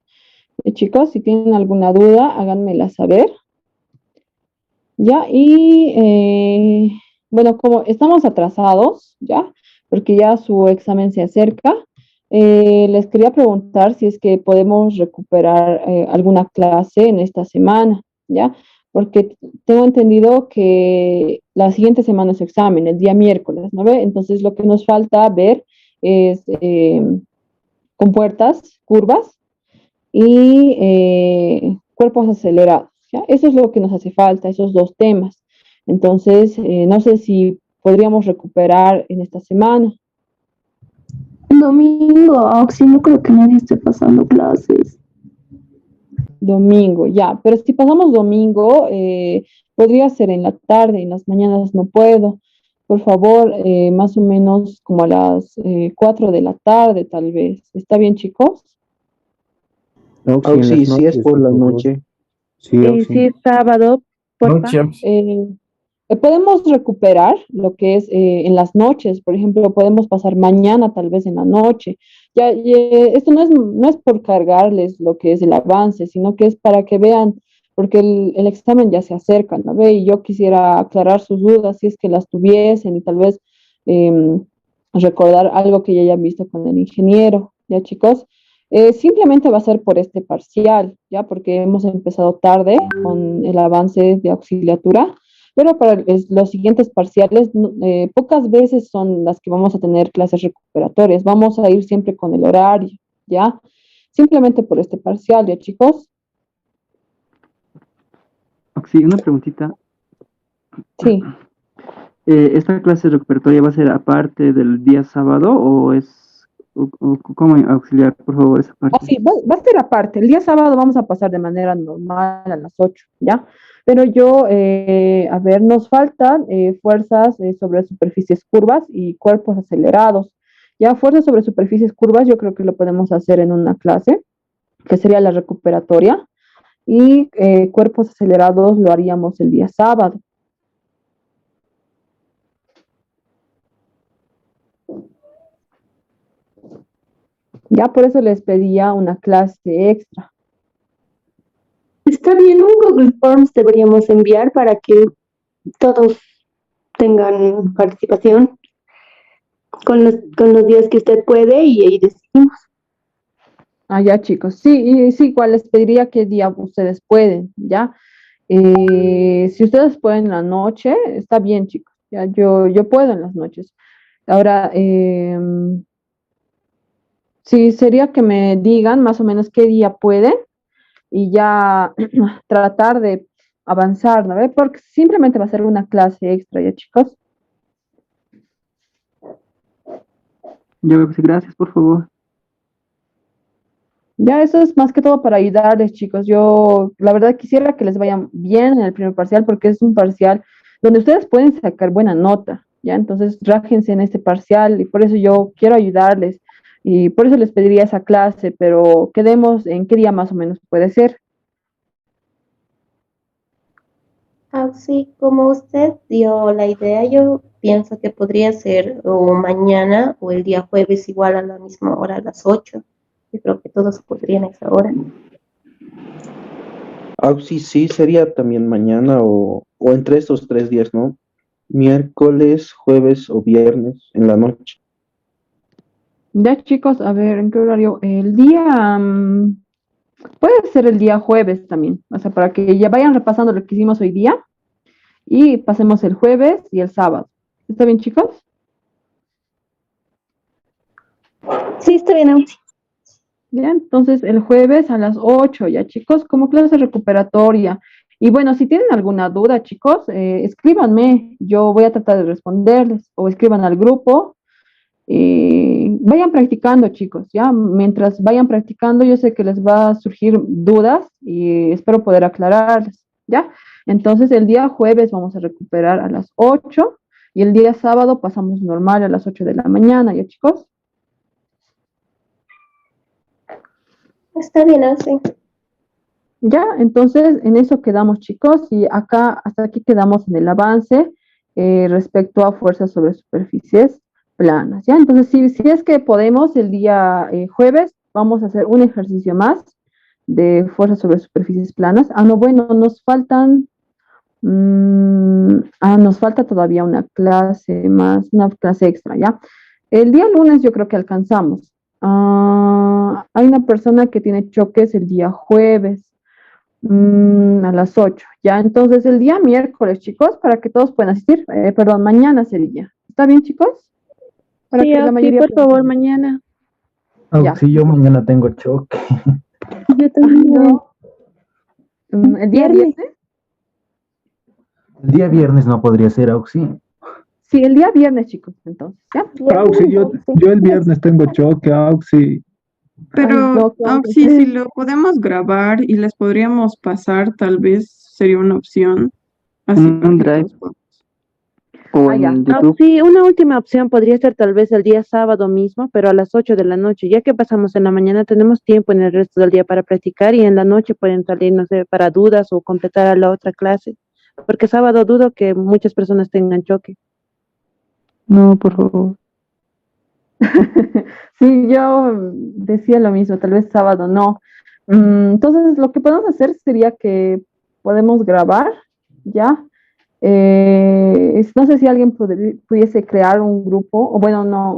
Chicos, si tienen alguna duda, háganmela saber. Ya, y bueno, como estamos atrasados, ya, porque ya su examen se acerca, les quería preguntar si es que podemos recuperar alguna clase en esta semana, ya, porque tengo entendido que la siguiente semana es examen, el día miércoles, ¿no ve? Entonces lo que nos falta ver es compuertas, curvas y cuerpos acelerados, ¿ya? Eso es lo que nos hace falta, esos dos temas. Entonces, no sé si podríamos recuperar en esta semana. Domingo, Oxy, no creo que nadie esté pasando clases. Domingo, ya, pero si pasamos domingo, podría ser en la tarde, en las mañanas no puedo. Por favor, más o menos como a las 4 de la tarde, tal vez. ¿Está bien, chicos? Auxi, sí es por la noche. Sí, Sí, es sábado, porfa. Podemos recuperar lo que es en las noches, por ejemplo, podemos pasar mañana, tal vez en la noche. Ya, esto no es por cargarles lo que es el avance, sino que es para que vean, porque el examen ya se acerca, ¿no ve? Y yo quisiera aclarar sus dudas si es que las tuviesen y tal vez recordar algo que ya hayan visto con el ingeniero, ¿ya, chicos? Simplemente va a ser por este parcial, ¿ya? Porque hemos empezado tarde con el avance de auxiliatura, pero para los siguientes parciales, pocas veces son las que vamos a tener clases recuperatorias. Vamos a ir siempre con el horario, ¿ya? Simplemente por este parcial, ¿ya, chicos? Sí, una preguntita. Sí. ¿Esta clase recuperatoria va a ser aparte del día sábado o es, cómo auxiliar, por favor, esa parte? Sí, va a ser aparte. El día sábado vamos a pasar de manera normal a las 8, ¿ya? Pero yo, a ver, nos faltan fuerzas sobre superficies curvas y cuerpos acelerados. Ya, fuerzas sobre superficies curvas, yo creo que lo podemos hacer en una clase, que sería la recuperatoria, y cuerpos acelerados lo haríamos el día sábado. Ya por eso les pedía una clase extra. Está bien, un Google Forms deberíamos enviar para que todos tengan participación con los días que usted puede y ahí decidimos. Ya, chicos. Sí, sí, igual les pediría qué día ustedes pueden, ¿ya? Si ustedes pueden en la noche, está bien, chicos. Ya, yo puedo en las noches. Ahora, sí, sería que me digan más o menos qué día pueden y ya tratar de avanzar, ¿no ve? Porque simplemente va a ser una clase extra, ¿ya, chicos? Yo, sí, gracias, por favor. Ya, eso es más que todo para ayudarles, chicos. Yo, la verdad, quisiera que les vaya bien en el primer parcial porque es un parcial donde ustedes pueden sacar buena nota, ¿ya? Entonces, rájense en este parcial y por eso yo quiero ayudarles y por eso les pediría esa clase, pero quedemos en qué día más o menos puede ser. Sí, como usted dio la idea, yo pienso que podría ser o mañana o el día jueves igual a la misma hora, a las 8. Yo creo que todos podrían a esa hora. Auxi, sí sería también mañana o entre estos 3 días, ¿no? Miércoles, jueves o viernes en la noche. Ya, chicos, a ver, ¿en qué horario? El día, puede ser el día jueves también, o sea, para que ya vayan repasando lo que hicimos hoy día y pasemos el jueves y el sábado. ¿Está bien, chicos? Sí, está bien, Auxi. Ya, entonces el jueves a las 8, ya, chicos, como clase recuperatoria. Y bueno, si tienen alguna duda, chicos, escríbanme, yo voy a tratar de responderles o escriban al grupo. Vayan practicando, chicos, ya, mientras vayan practicando, yo sé que les va a surgir dudas y espero poder aclararles, ya. Entonces el día jueves vamos a recuperar a las 8 y el día sábado pasamos normal a las 8 de la mañana, ya, chicos. Está bien, así. Ya, entonces en eso quedamos, chicos, y acá, hasta aquí quedamos en el avance respecto a fuerzas sobre superficies planas, ¿ya? Entonces, si es que podemos, el día jueves vamos a hacer un ejercicio más de fuerzas sobre superficies planas. No, bueno, nos falta todavía una clase más, una clase extra, ¿ya? El día lunes yo creo que alcanzamos. Hay una persona que tiene choques el día jueves a las 8. Ya, entonces el día miércoles, chicos, para que todos puedan asistir, perdón, mañana sería. ¿Está bien, chicos? Para Sí, que la Oxy, mayoría por pueda favor, asistir. mañana. Ya. Sí, yo mañana tengo choque. Yo Ay, también. no. ¿El día Viernes. viernes? El día viernes no podría ser, Auxi. Sí, el día viernes, chicos, entonces, ¿ya? Auxi, yo el viernes tengo choque, Auxi. Ay, Pero no, ¿qué vamos a sí, si hacer? lo podemos grabar y les podríamos pasar, tal vez sería una opción, así En para un que drive todos puedan. o Ah, ya. en YouTube. Sí, una última opción podría ser tal vez el día sábado mismo, pero a las 8 de la noche. Ya que pasamos en la mañana, tenemos tiempo en el resto del día para practicar y en la noche pueden salir, no sé, para dudas o completar a la otra clase. Porque sábado dudo que muchas personas tengan choque. No, por favor. Sí, yo decía lo mismo, tal vez sábado no. Entonces, lo que podemos hacer sería que podemos grabar, ¿ya? No sé si alguien pudiese crear un grupo, o bueno, no,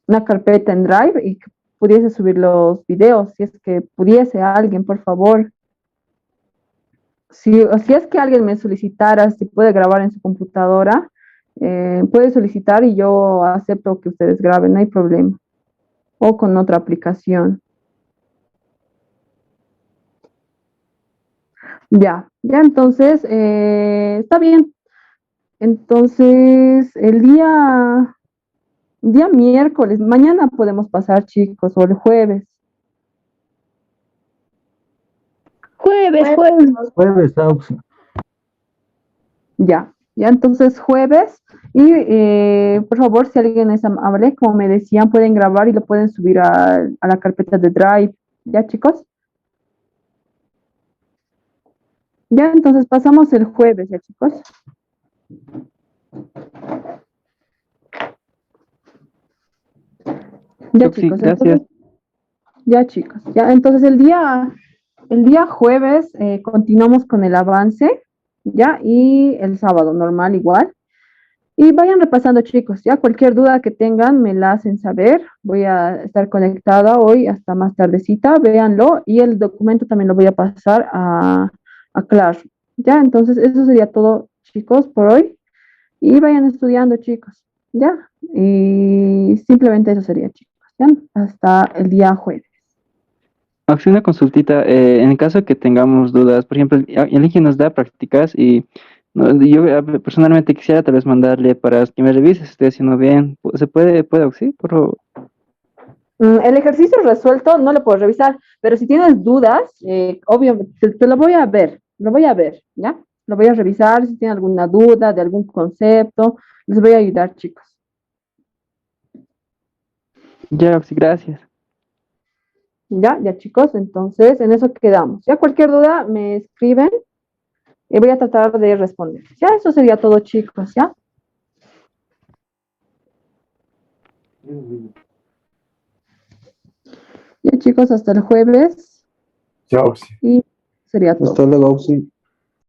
una carpeta en Drive y que pudiese subir los videos, si es que pudiese alguien, por favor. Si es que alguien me solicitara si puede grabar en su computadora, puede solicitar y yo acepto que ustedes graben, no hay problema. O con otra aplicación. Ya, entonces, está bien. Entonces, el día miércoles, mañana podemos pasar, chicos, o el jueves. Jueves. Jueves, Auxi. Ya, entonces jueves. Y por favor, si alguien es amable, como me decían, pueden grabar y lo pueden subir a la carpeta de Drive. ¿Ya, chicos? Ya, entonces pasamos el jueves, ¿ya, chicos? Ya, Auxi, chicos, gracias. entonces el día jueves continuamos con el avance, ¿ya? Y el sábado normal igual. Y vayan repasando, chicos, ya cualquier duda que tengan me la hacen saber. Voy a estar conectada hoy hasta más tardecita, véanlo y el documento también lo voy a pasar a Clash. Ya, entonces eso sería todo, chicos, por hoy. Y vayan estudiando, chicos, ya. Y simplemente eso sería, chicos, ya. Hasta el día jueves. Auxi, una consultita. En el caso que tengamos dudas, por ejemplo, el Inge nos da prácticas y yo personalmente quisiera tal vez mandarle para que me revise si estoy haciendo bien. ¿Se puede, Auxi? Por favor. El ejercicio resuelto no lo puedo revisar, pero si tienes dudas, obvio, te lo voy a ver, ¿ya? Lo voy a revisar, si tienen alguna duda de algún concepto, les voy a ayudar, chicos. Ya, Auxi, gracias. Ya, chicos, entonces en eso quedamos. Ya cualquier duda me escriben y voy a tratar de responder. Ya, eso sería todo, chicos, ¿ya? Ya, chicos, hasta el jueves Chao, Auxi. y sería todo. Hasta luego, Auxi.